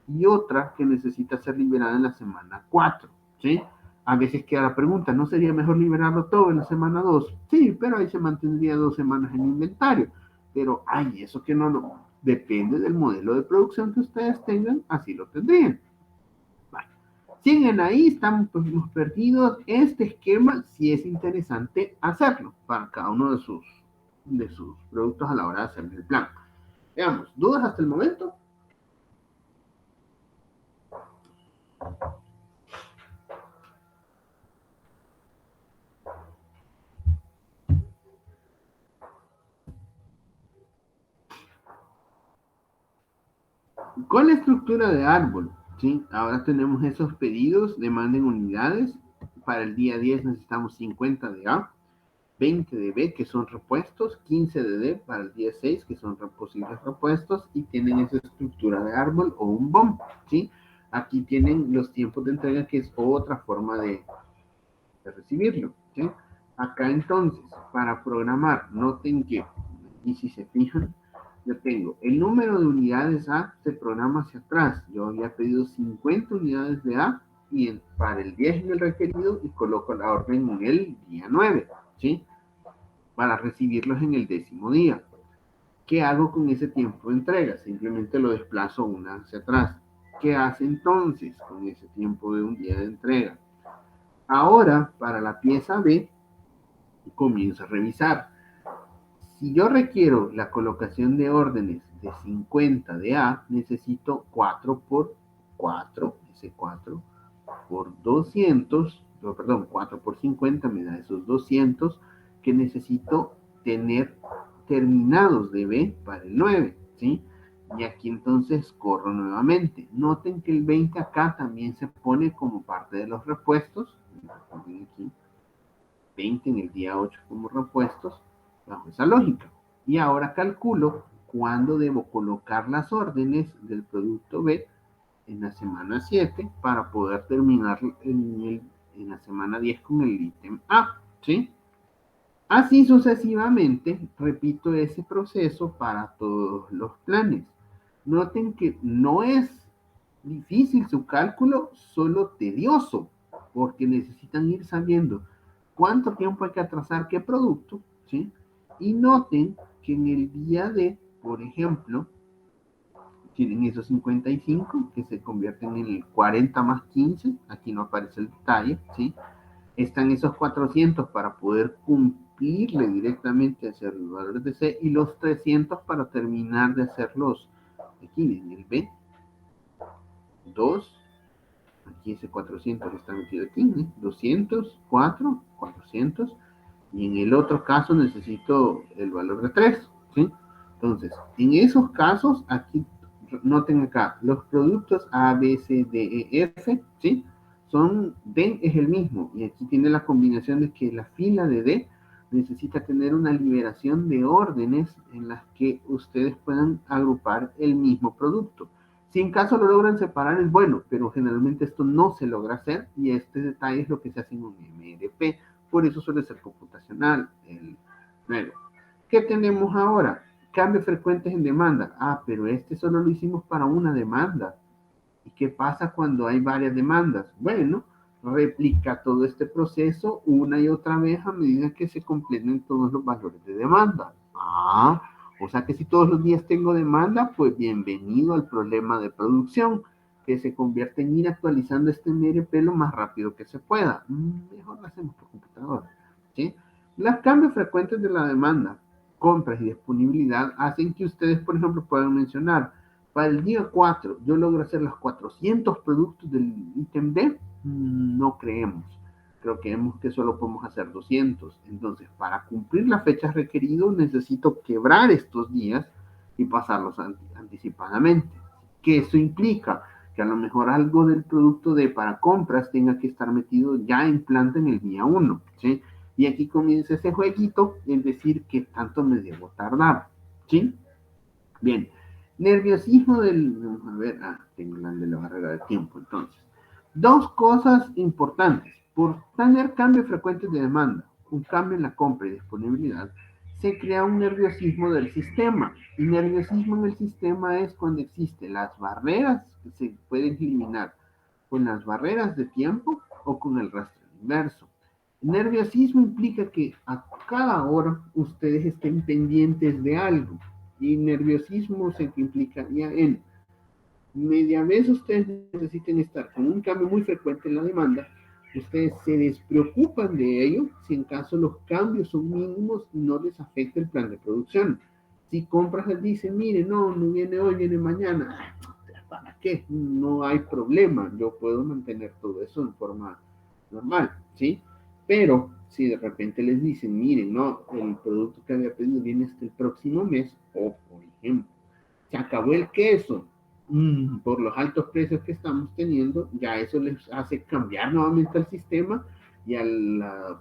y otra que necesita ser liberada en la semana 4, ¿sí? A veces queda la pregunta, ¿no sería mejor liberarlo todo en la semana 2? Sí, pero ahí se mantendría 2 semanas en inventario. Pero, ay, eso que no lo... Depende del modelo de producción que ustedes tengan, así lo tendrían. Vale. Siguen ahí, estamos pues, perdidos. Este esquema sí es interesante hacerlo para cada uno de sus productos a la hora de hacer el plan. Veamos, ¿dudas hasta el momento? Con la estructura de árbol, ¿sí? Ahora tenemos esos pedidos, demanden unidades. Para el día 10 necesitamos 50 de A, 20 de B, que son repuestos, 15 de D para el día 6, que son posibles repuestos, y tienen esa estructura de árbol o un BOM, ¿sí? Aquí tienen los tiempos de entrega, que es otra forma de recibirlo, ¿sí? Acá entonces, para programar, noten que, y si se fijan, yo tengo el número de unidades A, se programa hacia atrás. Yo había pedido 50 unidades de A y para el 10 en el requerido y coloco la orden en el día 9, ¿sí? Para recibirlos en el 10º día. ¿Qué hago con ese tiempo de entrega? Simplemente lo desplazo una hacia atrás. ¿Qué hace entonces con ese tiempo de un día de entrega? Ahora, para la pieza B, comienzo a revisar. Si yo requiero la colocación de órdenes de 50 de A, necesito 4 por 4, ese 4 por 200, no, perdón, 4 por 50 me da esos 200 que necesito tener terminados de B para el 9, ¿sí? Y aquí entonces corro nuevamente. Noten que el 20 acá también se pone como parte de los repuestos. Aquí 20 en el día 8 como repuestos, bajo esa lógica. Y ahora calculo cuándo debo colocar las órdenes del producto B en la semana 7 para poder terminar en la semana 10 con el ítem A, ¿sí? Así sucesivamente, repito ese proceso para todos los planes. Noten que no es difícil su cálculo, solo tedioso, porque necesitan ir sabiendo cuánto tiempo hay que atrasar qué producto, ¿sí? Y noten que en el día de, por ejemplo, tienen esos 55 que se convierten en el 40 más 15, aquí no aparece el detalle, ¿sí? Están esos 400 para poder cumplirle directamente hacer los valores de C y los 300 para terminar de hacerlos aquí en el B, 2, aquí ese 400 está metido aquí, ¿eh? 200, 4, 400, y en el otro caso necesito el valor de 3, ¿sí? Entonces, en esos casos, aquí, noten acá, los productos A, B, C, D, E, F, ¿sí? D es el mismo, y aquí tiene la combinación de que la fila de D necesita tener una liberación de órdenes en las que ustedes puedan agrupar el mismo producto. Si en caso lo logran separar es bueno, pero generalmente esto no se logra hacer y este detalle es lo que se hace en un MRP. Por eso suele ser computacional el nuevo. ¿Qué tenemos ahora? Cambios frecuentes en demanda. Ah, pero este solo lo hicimos para una demanda. ¿Y qué pasa cuando hay varias demandas? Bueno, replica todo este proceso una y otra vez a medida que se completen todos los valores de demanda. Ah, o sea que si todos los días tengo demanda, pues bienvenido al problema de producción, que se convierte en ir actualizando este MRP lo más rápido que se pueda. Mejor lo hacemos por computadora, ¿sí? Los cambios frecuentes de la demanda, compras y disponibilidad hacen que ustedes, por ejemplo, puedan mencionar, para el día 4, yo logro hacer los 400 productos del ítem B, no creemos. Creemos que solo podemos hacer 200. Entonces, para cumplir las fechas requeridas, necesito quebrar estos días y pasarlos anticipadamente. ¿Qué eso implica? Que a lo mejor algo del producto de para compras tenga que estar metido ya en planta en el día 1, ¿sí? Y aquí comienza ese jueguito, es decir, que tanto me debo tardar, ¿sí? Bien, nerviosismo a ver, tengo la de la barrera de tiempo, entonces. Dos cosas importantes. Por tener cambios frecuentes de demanda, un cambio en la compra y disponibilidad, se crea un nerviosismo del sistema. Y nerviosismo en el sistema es cuando existen las barreras que se pueden eliminar con las barreras de tiempo o con el rastro inverso. Nerviosismo implica que a cada hora ustedes estén pendientes de algo. Y nerviosismo se implicaría en media vez ustedes necesiten estar con un cambio muy frecuente en la demanda, ustedes se despreocupan de ello si en caso los cambios son mínimos y no les afecta el plan de producción. Si compras les dicen, mire, no viene hoy, viene mañana, ¿para qué? No hay problema, yo puedo mantener todo eso en forma normal, ¿sí? Pero si de repente les dicen, miren, no, el producto que había pedido viene hasta el próximo mes, o por ejemplo, se acabó el queso, por los altos precios que estamos teniendo, ya eso les hace cambiar nuevamente el sistema y,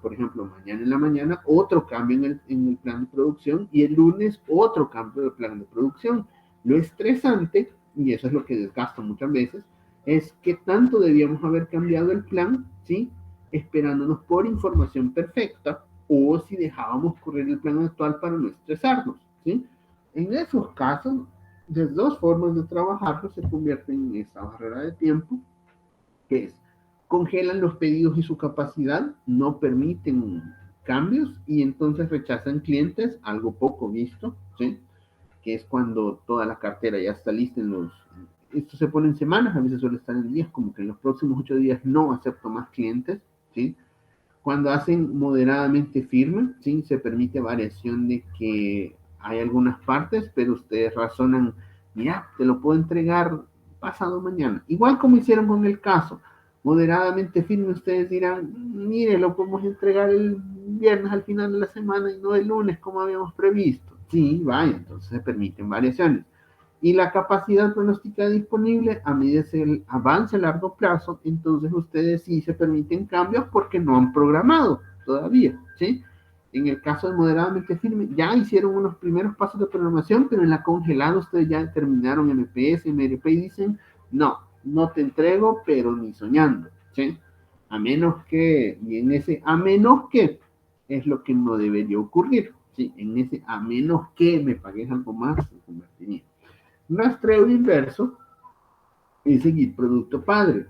por ejemplo, mañana en la mañana otro cambio en el plan de producción y el lunes otro cambio de plan de producción. Lo estresante, y eso es lo que desgasta muchas veces, es que tanto debíamos haber cambiado el plan, ¿sí? Esperándonos por información perfecta, o si dejábamos correr el plan actual para no estresarnos, ¿sí? En esos casos, de dos formas de trabajarlo se convierten en esta barrera de tiempo, que es congelan los pedidos y su capacidad, no permiten cambios y entonces rechazan clientes, algo poco visto, ¿sí? Que es cuando toda la cartera ya está lista en los... Esto se pone en semanas, a veces suele estar en días, como que en los próximos 8 días no acepto más clientes, ¿sí? Cuando hacen moderadamente firme, ¿sí? Se permite variación de que hay algunas partes, pero ustedes razonan, mira, te lo puedo entregar pasado mañana. Igual como hicieron con el caso, moderadamente firme, ustedes dirán, mire, lo podemos entregar el viernes al final de la semana y no el lunes como habíamos previsto. Sí, vaya, entonces se permiten variaciones. Y la capacidad pronóstica disponible a medida que el avance a largo plazo, entonces ustedes sí se permiten cambios porque no han programado todavía, ¿sí? En el caso de moderadamente firme, ya hicieron unos primeros pasos de programación, pero en la congelada ustedes ya terminaron MPS, MRP y dicen, no, no te entrego, pero ni soñando, ¿sí? A menos que, y en ese a menos que es lo que no debería ocurrir, ¿sí? En ese a menos que me pagues algo más, se convertiría. Rastreo inverso es seguir producto padre.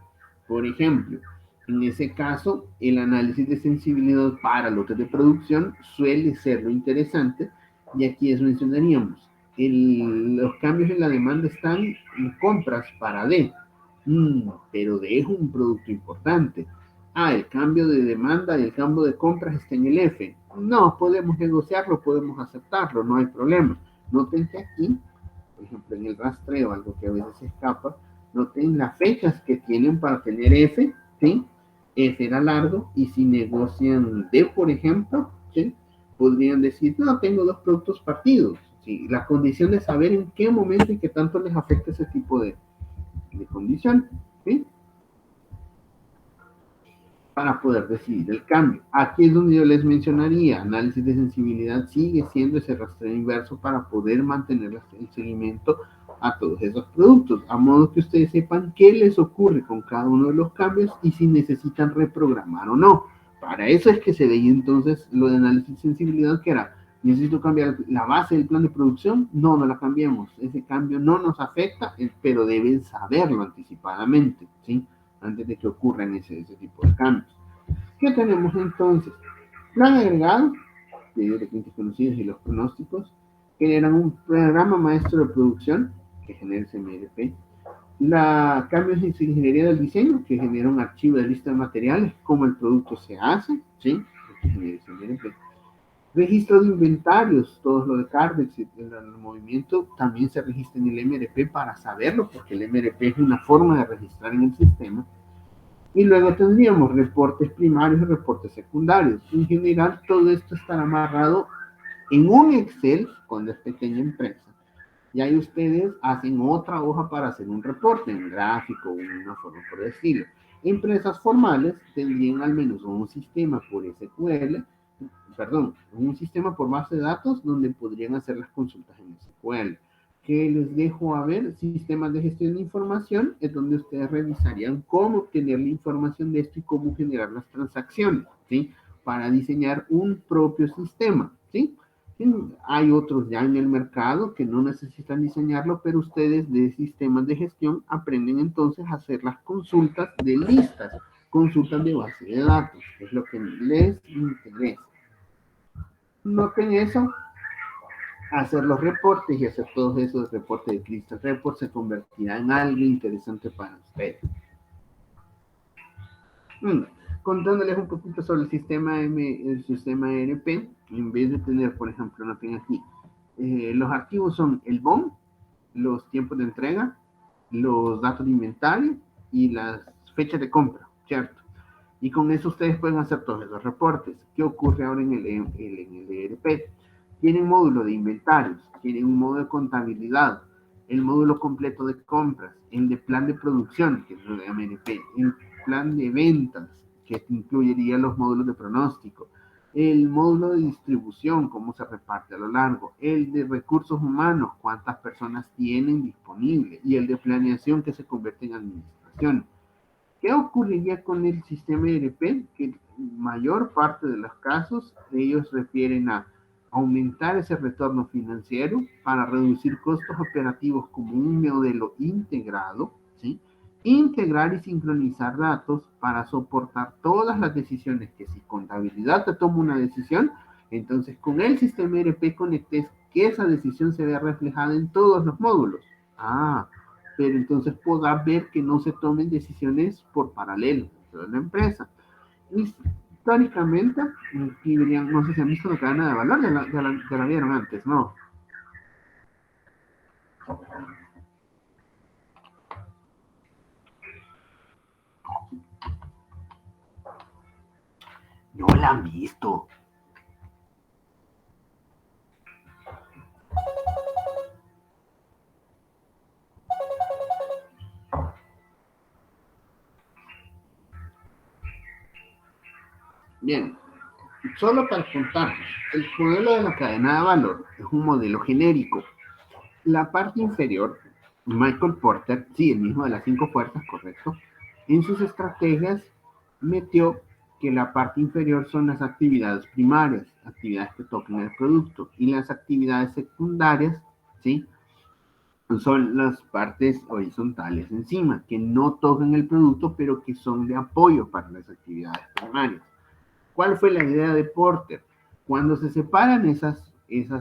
Por ejemplo, en ese caso, el análisis de sensibilidad para lotes de producción suele ser lo interesante, y aquí es mencionaríamos, los cambios en la demanda están en compras para D, pero D es un producto importante. El cambio de demanda y el cambio de compras está en el F. No, podemos negociarlo, podemos aceptarlo, no hay problema. Noten que aquí, por ejemplo, en el rastreo, algo que a veces se escapa, noten las fechas que tienen para tener F, ¿sí? F era largo, y si negocian D, por ejemplo, ¿sí? Podrían decir, no, tengo dos productos partidos, ¿sí? La condición de saber en qué momento y qué tanto les afecta ese tipo de condición, ¿sí? Para poder decidir el cambio. Aquí es donde yo les mencionaría, análisis de sensibilidad sigue siendo ese rastreo inverso para poder mantener el seguimiento a todos esos productos, a modo que ustedes sepan qué les ocurre con cada uno de los cambios y si necesitan reprogramar o no. Para eso es que se veía entonces lo de análisis de sensibilidad, que era, necesito cambiar la base del plan de producción, no la cambiemos, ese cambio no nos afecta, pero deben saberlo anticipadamente, ¿sí? Antes de que ocurran ese tipo de cambios. ¿Qué tenemos entonces? Plan agregado, de clientes conocidos y los pronósticos, generan un programa maestro de producción que genera el CMRP. Cambios en ingeniería del diseño, que genera un archivo de lista de materiales, cómo el producto se hace, ¿sí? Que genera el CMRP. Registro de inventarios, todo lo de Cardex, el movimiento también se registra en el MRP para saberlo, porque el MRP es una forma de registrar en el sistema. Y luego tendríamos reportes primarios y reportes secundarios. En general, todo esto estará amarrado en un Excel cuando es pequeña empresa. Y ahí ustedes hacen otra hoja para hacer un reporte, un gráfico, una forma por decirlo. Empresas formales tendrían al menos un sistema por SQL, perdón, un sistema por base de datos donde podrían hacer las consultas en SQL. Que les dejo a ver, sistemas de gestión de información, es donde ustedes revisarían cómo obtener la información de esto y cómo generar las transacciones, ¿sí? Para diseñar un propio sistema, ¿sí? Hay otros ya en el mercado que no necesitan diseñarlo, pero ustedes de sistemas de gestión aprenden entonces a hacer las consultas de listas, consultas de base de datos, que es lo que les interesa. Noten eso, hacer los reportes y hacer todos esos reportes de Crystal Report se convertirá en algo interesante para ustedes. Contándoles un poquito sobre el sistema ERP, en vez de tener, por ejemplo, noten aquí, los archivos son el BOM, los tiempos de entrega, los datos de inventario y las fechas de compra, ¿cierto? Y con eso ustedes pueden hacer todos esos reportes. ¿Qué ocurre ahora en el ERP? Tienen módulo de inventarios, tienen un módulo de contabilidad, el módulo completo de compras, el de plan de producción, que es el de MNP, el plan de ventas, que incluiría los módulos de pronóstico, el módulo de distribución, cómo se reparte a lo largo, el de recursos humanos, cuántas personas tienen disponible, y el de planeación que se convierte en administración. ¿Qué ocurriría con el sistema ERP? Que en mayor parte de los casos ellos refieren a aumentar ese retorno financiero para reducir costos operativos como un modelo integrado, ¿sí? Integrar y sincronizar datos para soportar todas las decisiones que si contabilidad te toma una decisión, entonces con el sistema ERP conectes que esa decisión se vea reflejada en todos los módulos. Pero entonces podrá ver que no se tomen decisiones por paralelo dentro de la empresa. Históricamente, dirían, no sé si han visto la cadena de valor, ya la vieron antes, ¿no? No la han visto. Bien, solo para contar, el modelo de la cadena de valor es un modelo genérico. La parte inferior, Michael Porter, sí, el mismo de las 5 fuerzas, correcto, en sus estrategias metió que la parte inferior son las actividades primarias, actividades que tocan el producto, y las actividades secundarias, ¿sí? Son las partes horizontales encima, que no tocan el producto, pero que son de apoyo para las actividades primarias. ¿Cuál fue la idea de Porter? Cuando se separan esas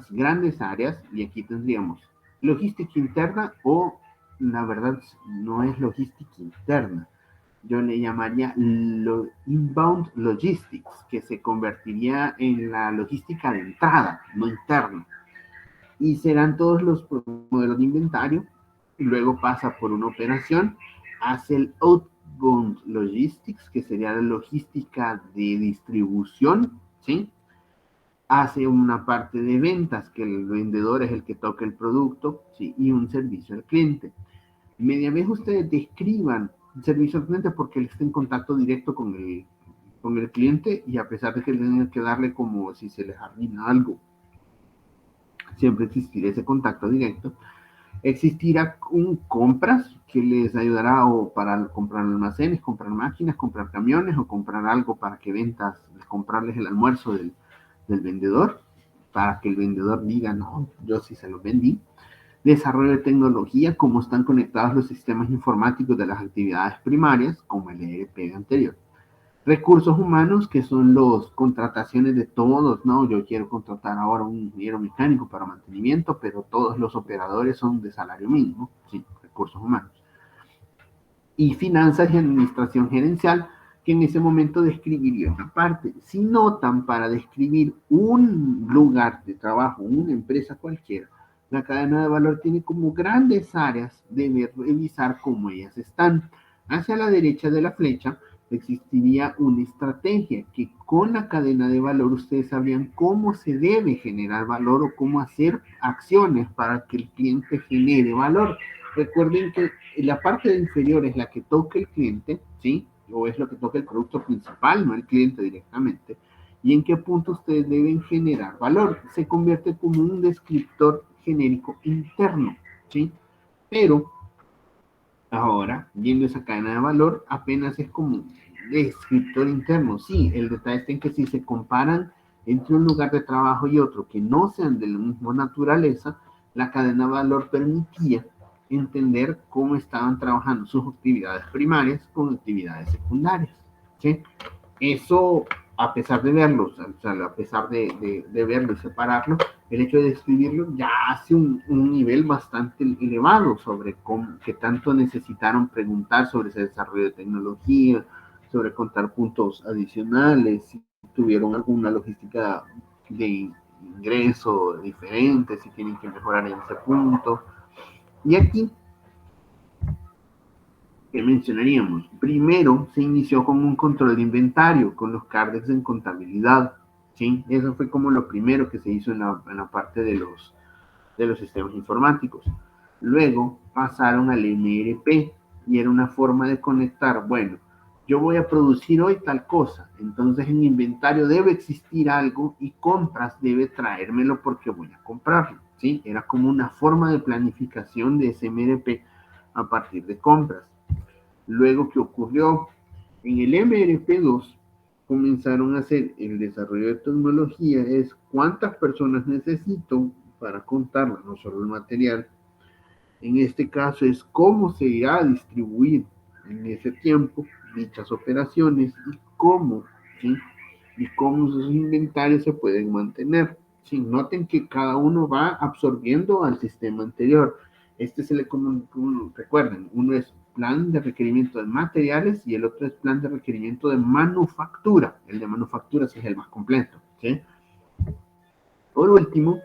grandes áreas, y aquí tendríamos logística interna o, la verdad, no es logística interna, yo le llamaría inbound logistics, que se convertiría en la logística de entrada, no interna. Y serán todos los modelos de inventario, y luego pasa por una operación, hace el outbound logistics, que sería la logística de distribución, ¿sí? Hace una parte de ventas, que el vendedor es el que toca el producto, ¿sí? Y un servicio al cliente. Media vez ustedes describan el servicio al cliente porque él está en contacto directo con el cliente, y a pesar de que tienen que darle como si se les arruina algo, siempre existirá ese contacto directo. Existirá un compras que les ayudará o para comprar almacenes, comprar máquinas, comprar camiones o comprar algo para que ventas, comprarles el almuerzo del vendedor, para que el vendedor diga, no, yo sí se lo vendí. Desarrollo de tecnología, cómo están conectados los sistemas informáticos de las actividades primarias, como el ERP anterior. Recursos humanos, que son las contrataciones de todos, ¿no? Yo quiero contratar ahora un ingeniero mecánico para mantenimiento, pero todos los operadores son de salario mínimo, sí, recursos humanos. Y finanzas y administración gerencial, que en ese momento describiría una parte. Si notan, para describir un lugar de trabajo, una empresa cualquiera, la cadena de valor tiene como grandes áreas de revisar cómo ellas están. Hacia la derecha de la flecha existiría una estrategia que con la cadena de valor ustedes sabrían cómo se debe generar valor o cómo hacer acciones para que el cliente genere valor. Recuerden que la parte inferior es la que toca el cliente, ¿sí? O es lo que toca el producto principal, no el cliente directamente. Y en qué punto ustedes deben generar valor. Se convierte como un descriptor genérico interno, ¿sí? Pero ahora, viendo esa cadena de valor, apenas es como un descriptor interno. Sí, el detalle está en que si se comparan entre un lugar de trabajo y otro que no sean de la misma naturaleza, la cadena de valor permitía entender cómo estaban trabajando sus actividades primarias con actividades secundarias, ¿sí? Eso, a pesar de verlo, o sea, a pesar de verlo y separarlo, el hecho de describirlo ya hace un nivel bastante elevado sobre qué tanto necesitaron preguntar sobre ese desarrollo de tecnología, sobre contar puntos adicionales, si tuvieron alguna logística de ingreso diferente, si tienen que mejorar en ese punto. Y aquí, ¿qué mencionaríamos? Primero se inició con un control de inventario, con los CARDEX en contabilidad, ¿sí? Eso fue como lo primero que se hizo en la parte de los sistemas informáticos. Luego pasaron al MRP y era una forma de conectar, bueno, yo voy a producir hoy tal cosa, entonces en inventario debe existir algo y compras debe traérmelo porque voy a comprarlo, ¿sí? Era como una forma de planificación de ese MRP a partir de compras. Luego, ¿qué ocurrió? En el MRP2 comenzaron a hacer el desarrollo de tecnología, es cuántas personas necesito para contarlo, no solo el material. En este caso es cómo se irá a distribuir en ese tiempo dichas operaciones y cómo, ¿sí? Y cómo sus inventarios se pueden mantener. ¿Sí? Noten que cada uno va absorbiendo al sistema anterior. Este se le recuerden, uno es plan de requerimiento de materiales y el otro es plan de requerimiento de manufactura. El de manufactura sí es el más completo. ¿Sí? Por último,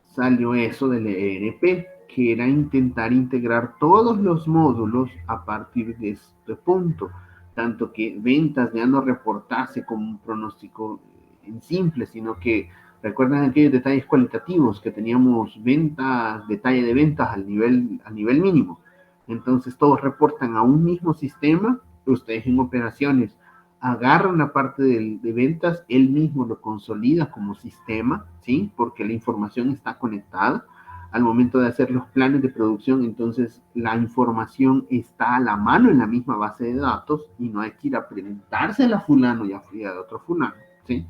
salió eso del ERP, que era intentar integrar todos los módulos a partir de este punto, tanto que ventas ya no reportase como un pronóstico en simple, sino que recuerdan aquellos detalles cualitativos que teníamos ventas, detalle de ventas al nivel mínimo. Entonces todos reportan a un mismo sistema, ustedes en operaciones agarra una parte de ventas, él mismo lo consolida como sistema, ¿sí? Porque la información está conectada al momento de hacer los planes de producción, entonces la información está a la mano en la misma base de datos y no hay que ir a preguntársela a fulano y a otro fulano, ¿sí?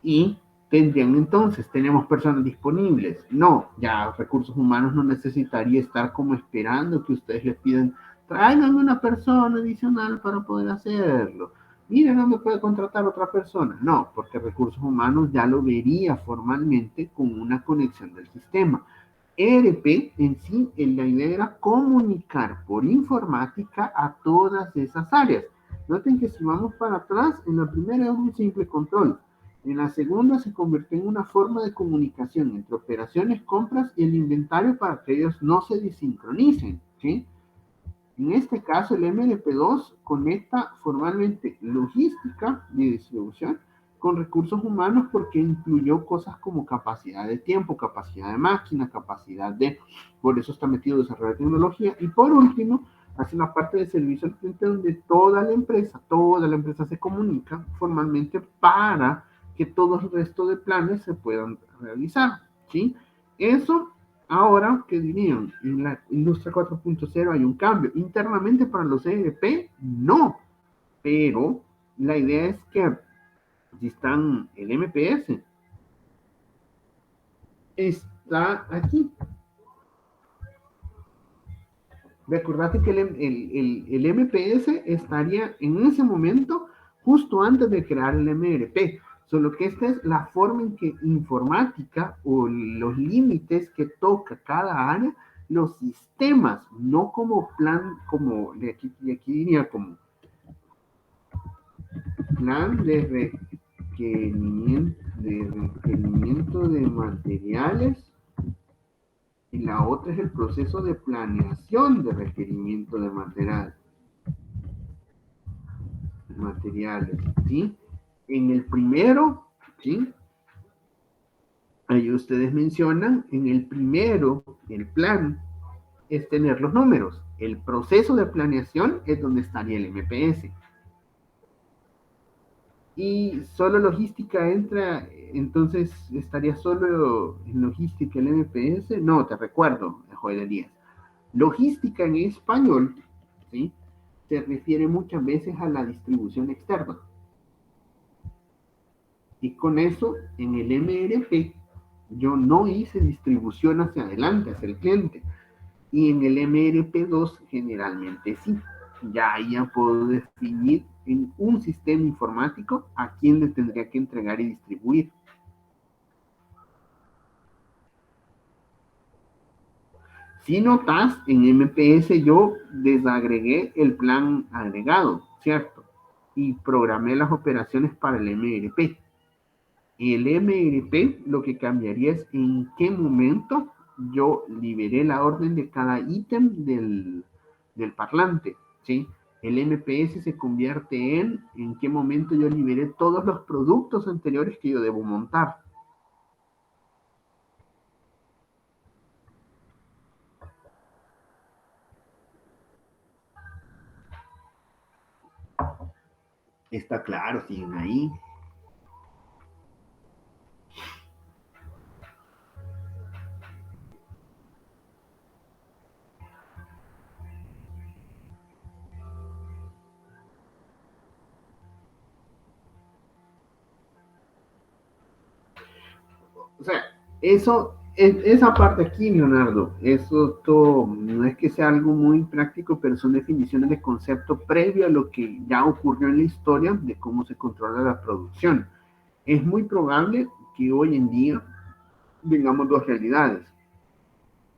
Y tendrían entonces, tenemos personas disponibles. No, ya recursos humanos no necesitaría estar como esperando que ustedes les pidan, traigan una persona adicional para poder hacerlo. Miren, no me puede contratar otra persona. No, porque recursos humanos ya lo vería formalmente con una conexión del sistema. ERP en sí, la idea era comunicar por informática a todas esas áreas. Noten que si vamos para atrás, en la primera era un simple control. En la segunda se convirtió en una forma de comunicación entre operaciones, compras y el inventario para que ellos no se desincronicen. ¿Sí? En este caso, el MLP2 conecta formalmente logística de distribución con recursos humanos porque incluyó cosas como capacidad de tiempo, capacidad de máquina, capacidad de... Por eso está metido desarrollo de tecnología. Y por último, hace una parte de servicio al cliente donde toda la empresa se comunica formalmente para que todo el resto de planes se puedan realizar. ¿Sí? Eso ahora, ¿qué dirían? En la industria 4.0 hay un cambio. Internamente para los ERP, no. Pero la idea es que si están el MPS, está aquí. Recordate que el MPS estaría en ese momento justo antes de crear el MRP. Solo que esta es la forma en que informática o los límites que toca cada área, los sistemas, no como plan, como de aquí diría como plan requerimiento de materiales y la otra es el proceso de planeación de requerimiento de materiales, ¿sí? En el primero, ¿sí? Ahí ustedes mencionan, en el primero, el plan es tener los números. El proceso de planeación es donde estaría el MPS. Y solo logística entra, entonces estaría solo en logística el MPS. No, te recuerdo, Joel Díaz. Logística en español, ¿sí? Se refiere muchas veces a la distribución externa. Y con eso, en el MRP, yo no hice distribución hacia adelante, hacia el cliente. Y en el MRP2 generalmente sí. Ya ahí ya puedo definir en un sistema informático a quién le tendría que entregar y distribuir. Si notas, en MPS yo desagregué el plan agregado, ¿cierto? Y programé las operaciones para el MRP. El MRP lo que cambiaría es en qué momento yo liberé la orden de cada ítem del parlante, ¿sí? El MPS se convierte en qué momento yo liberé todos los productos anteriores que yo debo montar. Está claro, siguen ahí. O sea, esa parte aquí, Leonardo, eso todo, no es que sea algo muy práctico, pero son definiciones de concepto previo a lo que ya ocurrió en la historia de cómo se controla la producción. Es muy probable que hoy en día tengamos dos realidades.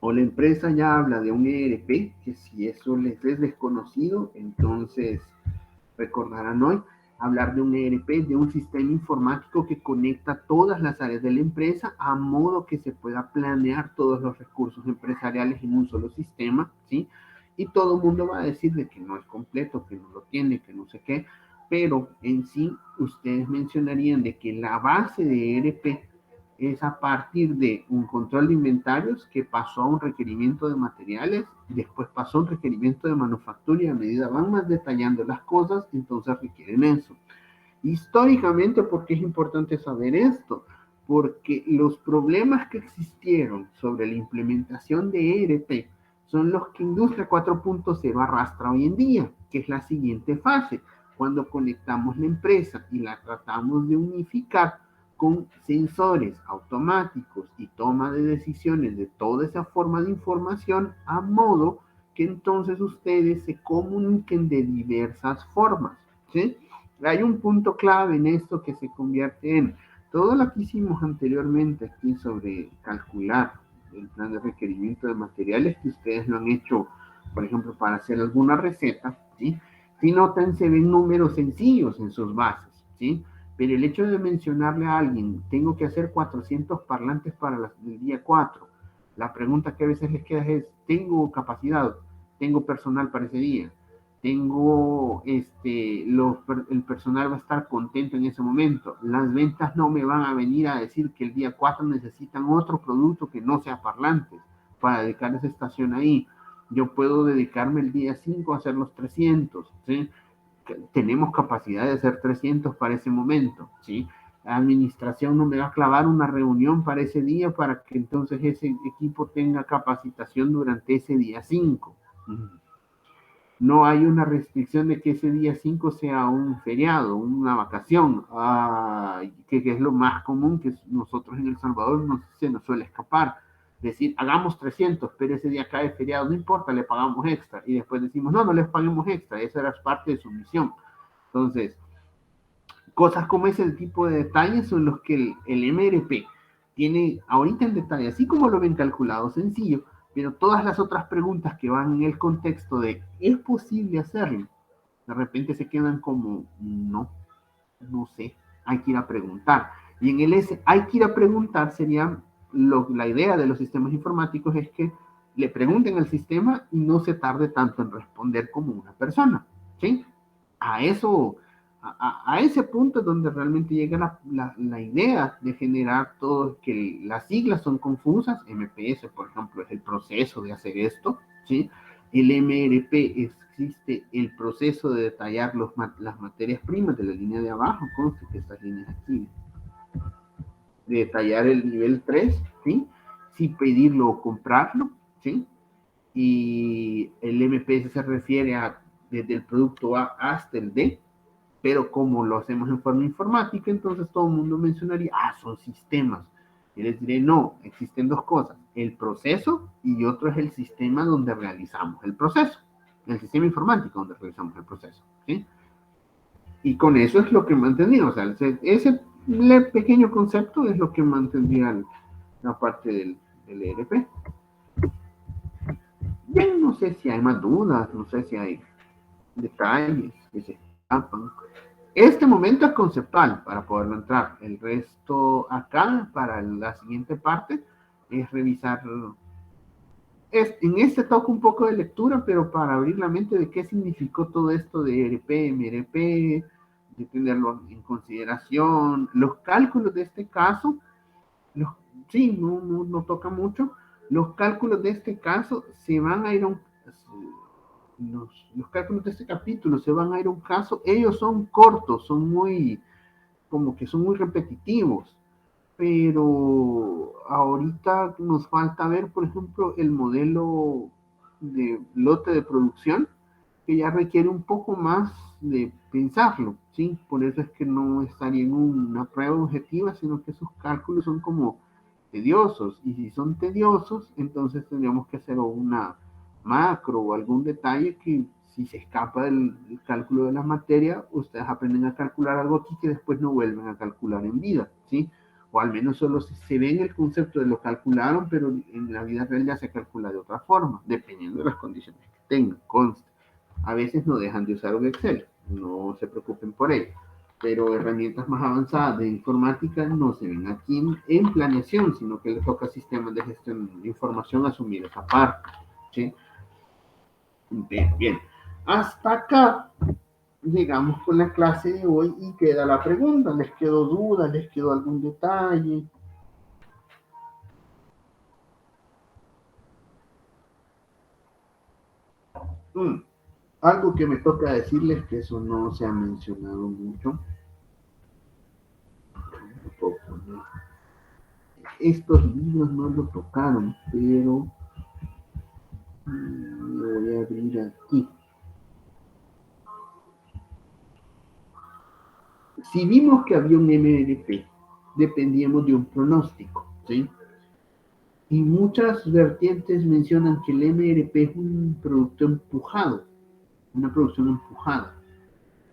O la empresa ya habla de un ERP, que si eso les es desconocido, entonces recordarán hoy, hablar de un ERP, de un sistema informático que conecta todas las áreas de la empresa a modo que se pueda planear todos los recursos empresariales en un solo sistema, ¿sí? Y todo el mundo va a decir de que no es completo, que no lo tiene, que no sé qué, pero en sí ustedes mencionarían de que la base de ERP es a partir de un control de inventarios que pasó a un requerimiento de materiales, después pasó a un requerimiento de manufactura y a medida van más detallando las cosas, entonces requieren eso. Históricamente, ¿por qué es importante saber esto? Porque los problemas que existieron sobre la implementación de ERP son los que Industria 4.0 arrastra hoy en día, que es la siguiente fase, cuando conectamos la empresa y la tratamos de unificar con sensores automáticos y toma de decisiones de toda esa forma de información a modo que entonces ustedes se comuniquen de diversas formas, ¿sí? Hay un punto clave en esto que se convierte en todo lo que hicimos anteriormente aquí sobre calcular el plan de requerimiento de materiales que ustedes lo han hecho, por ejemplo, para hacer alguna receta, ¿sí? Si notan, se ven números sencillos en sus bases, ¿sí? Pero el hecho de mencionarle a alguien, tengo que hacer 400 parlantes para el día 4, la pregunta que a veces les queda es, ¿tengo capacidad? ¿Tengo personal para ese día? Tengo el personal va a estar contento en ese momento. Las ventas no me van a venir a decir que el día 4 necesitan otro producto que no sea parlantes para dedicar esa estación ahí. Yo puedo dedicarme el día 5 a hacer los 300, ¿sí? Tenemos capacidad de hacer 300 para ese momento, ¿sí? La administración no me va a clavar una reunión para ese día para que entonces ese equipo tenga capacitación durante ese día 5. No hay una restricción de que ese día 5 sea un feriado, una vacación, que es lo más común que nosotros en El Salvador se nos suele escapar. Decir, hagamos 300, pero ese día cae feriado, no importa, le pagamos extra. Y después decimos, no, no les paguemos extra, esa era parte de su misión. Entonces, cosas como ese tipo de detalles son los que el MRP tiene ahorita en detalle, así como lo ven calculado sencillo, pero todas las otras preguntas que van en el contexto de ¿es posible hacerlo? De repente se quedan como no, no sé, hay que ir a preguntar. Y en el S, hay que ir a preguntar sería la idea de los sistemas informáticos es que le pregunten al sistema y no se tarde tanto en responder como una persona, ¿sí? A eso, a ese punto es donde realmente llega la idea de generar todo, que las siglas son confusas, MPS, por ejemplo, es el proceso de hacer esto, ¿sí? El MRP existe el proceso de detallar las materias primas de la línea de abajo, conste que estas líneas aquí, de detallar el nivel 3, ¿sí? Si pedirlo o comprarlo, ¿sí? Y el MPS se refiere a desde el producto A hasta el D, pero como lo hacemos en forma informática, entonces todo el mundo mencionaría, son sistemas. Y les diré, no, existen dos cosas, el proceso y otro es el sistema donde realizamos el proceso, el sistema informático donde realizamos el proceso, ¿sí? Y con eso es lo que mantendría, o sea, ese pequeño concepto es lo que mantendría la parte del ERP. Bien, no sé si hay más dudas, no sé si hay detalles que se escapan. Este momento es conceptual para poderlo entrar. El resto acá, para la siguiente parte, es revisar. En este toco un poco de lectura, pero para abrir la mente de qué significó todo esto de ERP, MRP, de tenerlo en consideración. Los cálculos de este caso, los, sí, no toca mucho. Los cálculos de este caso se van a ir a los cálculos de este capítulo se van a ir a un caso, ellos son cortos, son muy, como que son muy repetitivos, pero ahorita nos falta ver, por ejemplo, el modelo de lote de producción, que ya requiere un poco más de pensarlo, ¿sí? Por eso es que no estaría en una prueba objetiva, sino que esos cálculos son como tediosos, y si son tediosos, entonces tendríamos que hacer una macro o algún detalle que si se escapa del cálculo de la materia, ustedes aprenden a calcular algo aquí que después no vuelven a calcular en vida, ¿sí? O al menos solo se ven el concepto de lo calcularon, pero en la vida real ya se calcula de otra forma, dependiendo de las condiciones que tengan, conste. A veces no dejan de usar un Excel, no se preocupen por ello, pero herramientas más avanzadas de informática no se ven aquí en planeación, sino que le toca a sistemas de gestión de información asumir esa parte, ¿sí? Bien, bien. Hasta acá llegamos con la clase de hoy y queda la pregunta. ¿Les quedó duda? ¿Les quedó algún detalle? Mm. Algo que me toca decirles que eso no se ha mencionado mucho. ¿No? Estos libros no lo tocaron, pero lo voy a abrir aquí. Si vimos que había un MLP, dependíamos de un pronóstico, ¿sí? Y muchas vertientes mencionan que el MLP es un producto empujado, una producción empujada,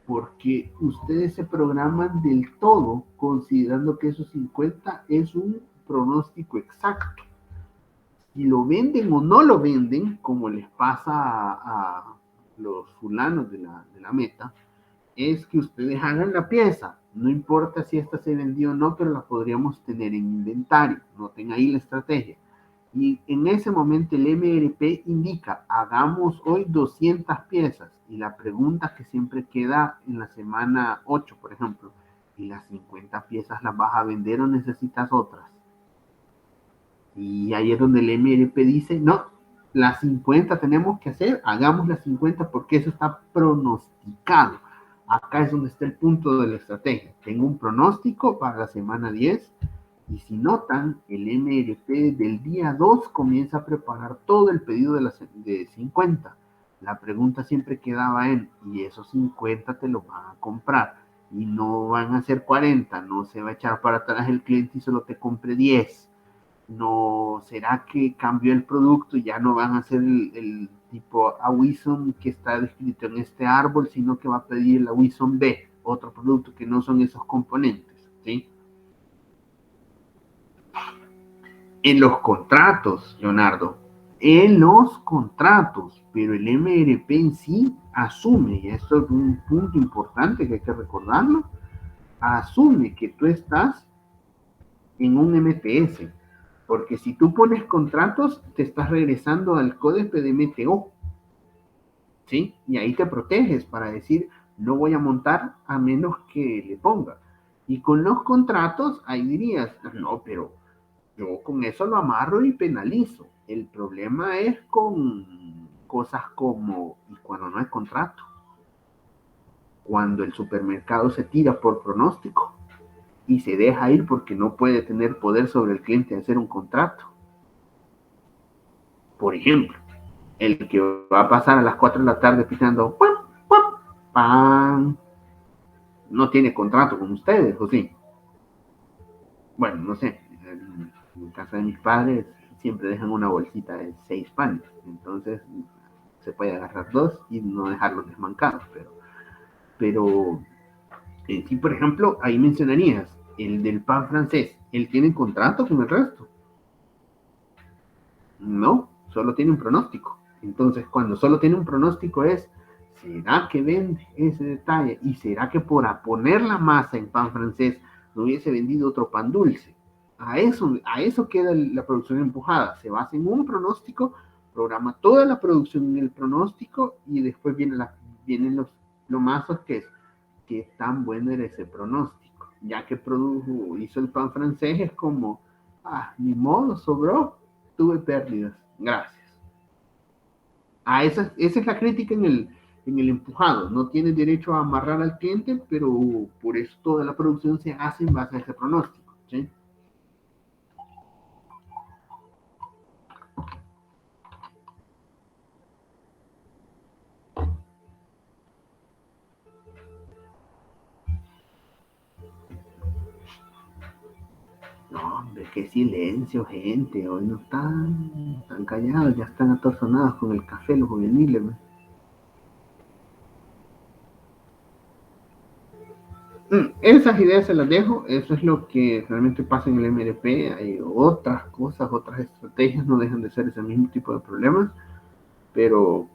porque ustedes se programan del todo considerando que esos 50 es un pronóstico exacto. Si lo venden o no lo venden, como les pasa a los fulanos de la meta, es que ustedes hagan la pieza. No importa si esta se vendió o no, pero la podríamos tener en inventario. Noten ahí la estrategia. Y en ese momento el MRP indica, hagamos hoy 200 piezas. Y la pregunta que siempre queda en la semana 8, por ejemplo, ¿y las 50 piezas las vas a vender o necesitas otras? Y ahí es donde el MRP dice, no, las 50 tenemos que hacer, hagamos las 50 porque eso está pronosticado. Acá es donde está el punto de la estrategia. Tengo un pronóstico para la semana 10 y si notan, el MRP del día 2 comienza a preparar todo el pedido de 50. La pregunta siempre quedaba en, ¿y esos 50 te los van a comprar? Y no van a ser 40, no se va a echar para atrás el cliente y solo te compre 10. No, ¿será que cambió el producto y ya no van a ser el tipo Awison que está descrito en este árbol, sino que va a pedir el Awison B, otro producto que no son esos componentes, ¿sí? En los contratos, Leonardo, en los contratos, pero el MRP en sí asume, y esto es un punto importante que hay que recordarlo, asume que tú estás en un MTS, porque si tú pones contratos, te estás regresando al código de MTO, ¿sí? Y ahí te proteges para decir, no voy a montar a menos que le ponga. Y con los contratos, ahí dirías, no, pero yo con eso lo amarro y penalizo. El problema es con cosas como, y cuando no hay contrato, cuando el supermercado se tira por pronóstico y se deja ir porque no puede tener poder sobre el cliente de hacer un contrato. Por ejemplo, el que va a pasar a las 4 de la tarde pitando ¡pam, pam, pam! No tiene contrato con ustedes, ¿o sí? Bueno, no sé. En casa de mis padres siempre dejan una bolsita de 6 panes. Entonces se puede agarrar 2 y no dejarlos desmancados. Pero sí, por ejemplo, ahí mencionarías el del pan francés. ¿Él tiene contrato con el resto? No, solo tiene un pronóstico. Entonces, cuando solo tiene un pronóstico es, ¿será que vende ese detalle? ¿Y será que por poner la masa en pan francés no hubiese vendido otro pan dulce? A eso queda la producción empujada. Se basa en un pronóstico, programa toda la producción en el pronóstico y después vienen los mazos que es qué tan bueno era ese pronóstico. Ya que hizo el pan francés es como, ni modo, sobró, tuve pérdidas. Gracias. Esa es la crítica en el empujado. No tienes derecho a amarrar al cliente, pero por eso toda la producción se hace en base a ese pronóstico. ¿Sí? No, hombre, qué silencio, gente. Hoy no están callados, ya están atozonados con el café, los juveniles. ¿No? Esas ideas se las dejo, eso es lo que realmente pasa en el MRP. Hay otras cosas, otras estrategias, no dejan de ser ese mismo tipo de problemas, pero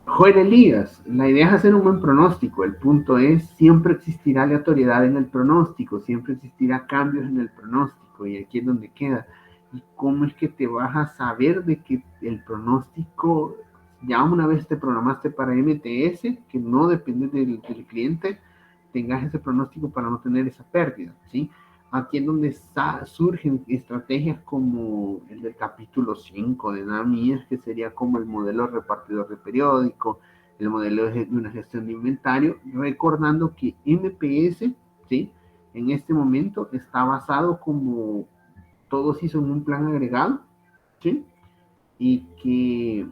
Joder, Elías, la idea es hacer un buen pronóstico. El punto es, siempre existirá aleatoriedad en el pronóstico, siempre existirá cambios en el pronóstico, y aquí es donde queda. ¿Y cómo es que te vas a saber de que el pronóstico, ya una vez te programaste para MTS, que no depende del cliente, tengas ese pronóstico para no tener esa pérdida, ¿sí? Aquí es donde surgen estrategias como el del capítulo 5 de NAMIES, que sería como el modelo repartidor de periódico, el modelo de una gestión de inventario, recordando que MPS, ¿sí? En este momento está basado como todos hizo en un plan agregado, ¿sí? Y que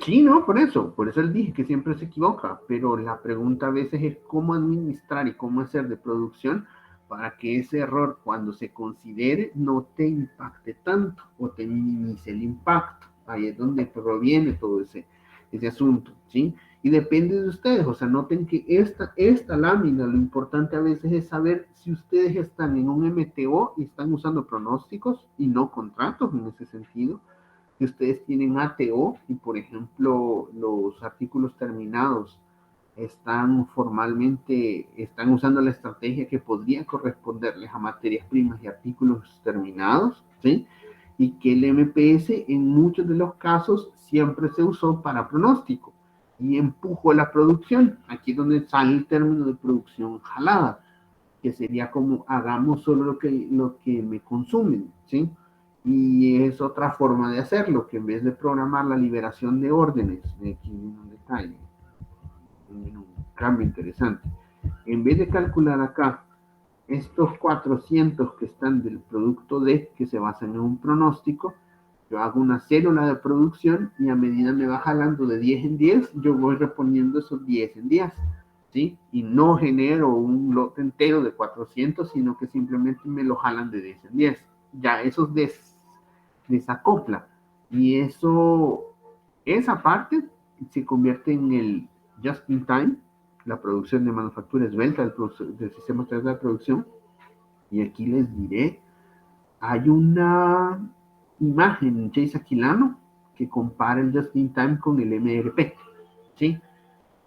sí, no, por eso él dije que siempre se equivoca, pero la pregunta a veces es cómo administrar y cómo hacer de producción para que ese error cuando se considere no te impacte tanto o te minimice el impacto. Ahí es donde proviene todo ese asunto, ¿sí? Y depende de ustedes, o sea, noten que esta lámina, lo importante a veces es saber si ustedes están en un MTO y están usando pronósticos y no contratos en ese sentido, que ustedes tienen ATO y, por ejemplo, los artículos terminados están usando la estrategia que podría corresponderles a materias primas y artículos terminados, ¿sí? Y que el MPS en muchos de los casos siempre se usó para pronóstico y empujó la producción. Aquí es donde sale el término de producción jalada, que sería como hagamos solo lo que me consumen, ¿sí? Y es otra forma de hacerlo, que en vez de programar la liberación de órdenes, aquí viene un detalle, un cambio interesante, en vez de calcular acá estos 400 que están del producto D, que se basan en un pronóstico, yo hago una célula de producción y a medida me va jalando de 10 en 10, yo voy reponiendo esos 10 en 10, ¿sí? Y no genero un lote entero de 400, sino que simplemente me lo jalan de 10 en 10. Ya eso desacopla. Y esa parte se convierte en el just in time, la producción de manufactura esbelta del sistema de producción. Y aquí les diré, hay una imagen en Chase Aquilano que compara el Just in Time con el MRP, ¿sí?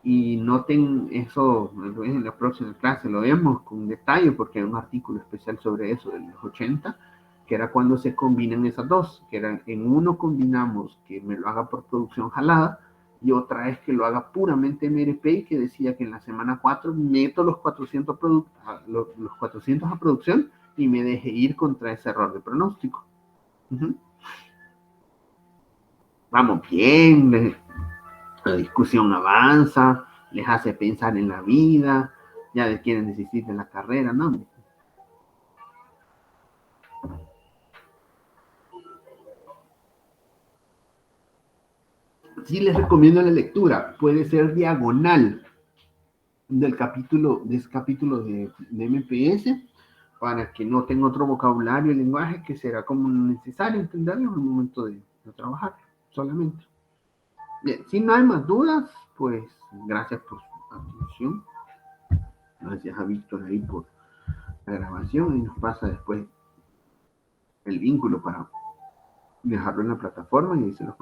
Y noten eso, en la próxima clase lo vemos con detalle porque hay un artículo especial sobre eso de los 80, que era cuando se combinan esas dos, que eran en uno combinamos que me lo haga por producción jalada y otra es que lo haga puramente MRP y que decía que en la semana 4 meto los 400, los 400 a producción y me deje ir contra ese error de pronóstico. Uh -huh. Vamos bien, la discusión avanza, les hace pensar en la vida, ya de quienes necesiten la carrera, ¿no? Sí les recomiendo la lectura, puede ser diagonal de ese capítulo de MPS, para que no tenga otro vocabulario y lenguaje que será como necesario entenderlo en el momento de trabajar, solamente. Bien, si no hay más dudas, pues gracias por su atención. Gracias a Víctor ahí por la grabación y nos pasa después el vínculo para dejarlo en la plataforma y se los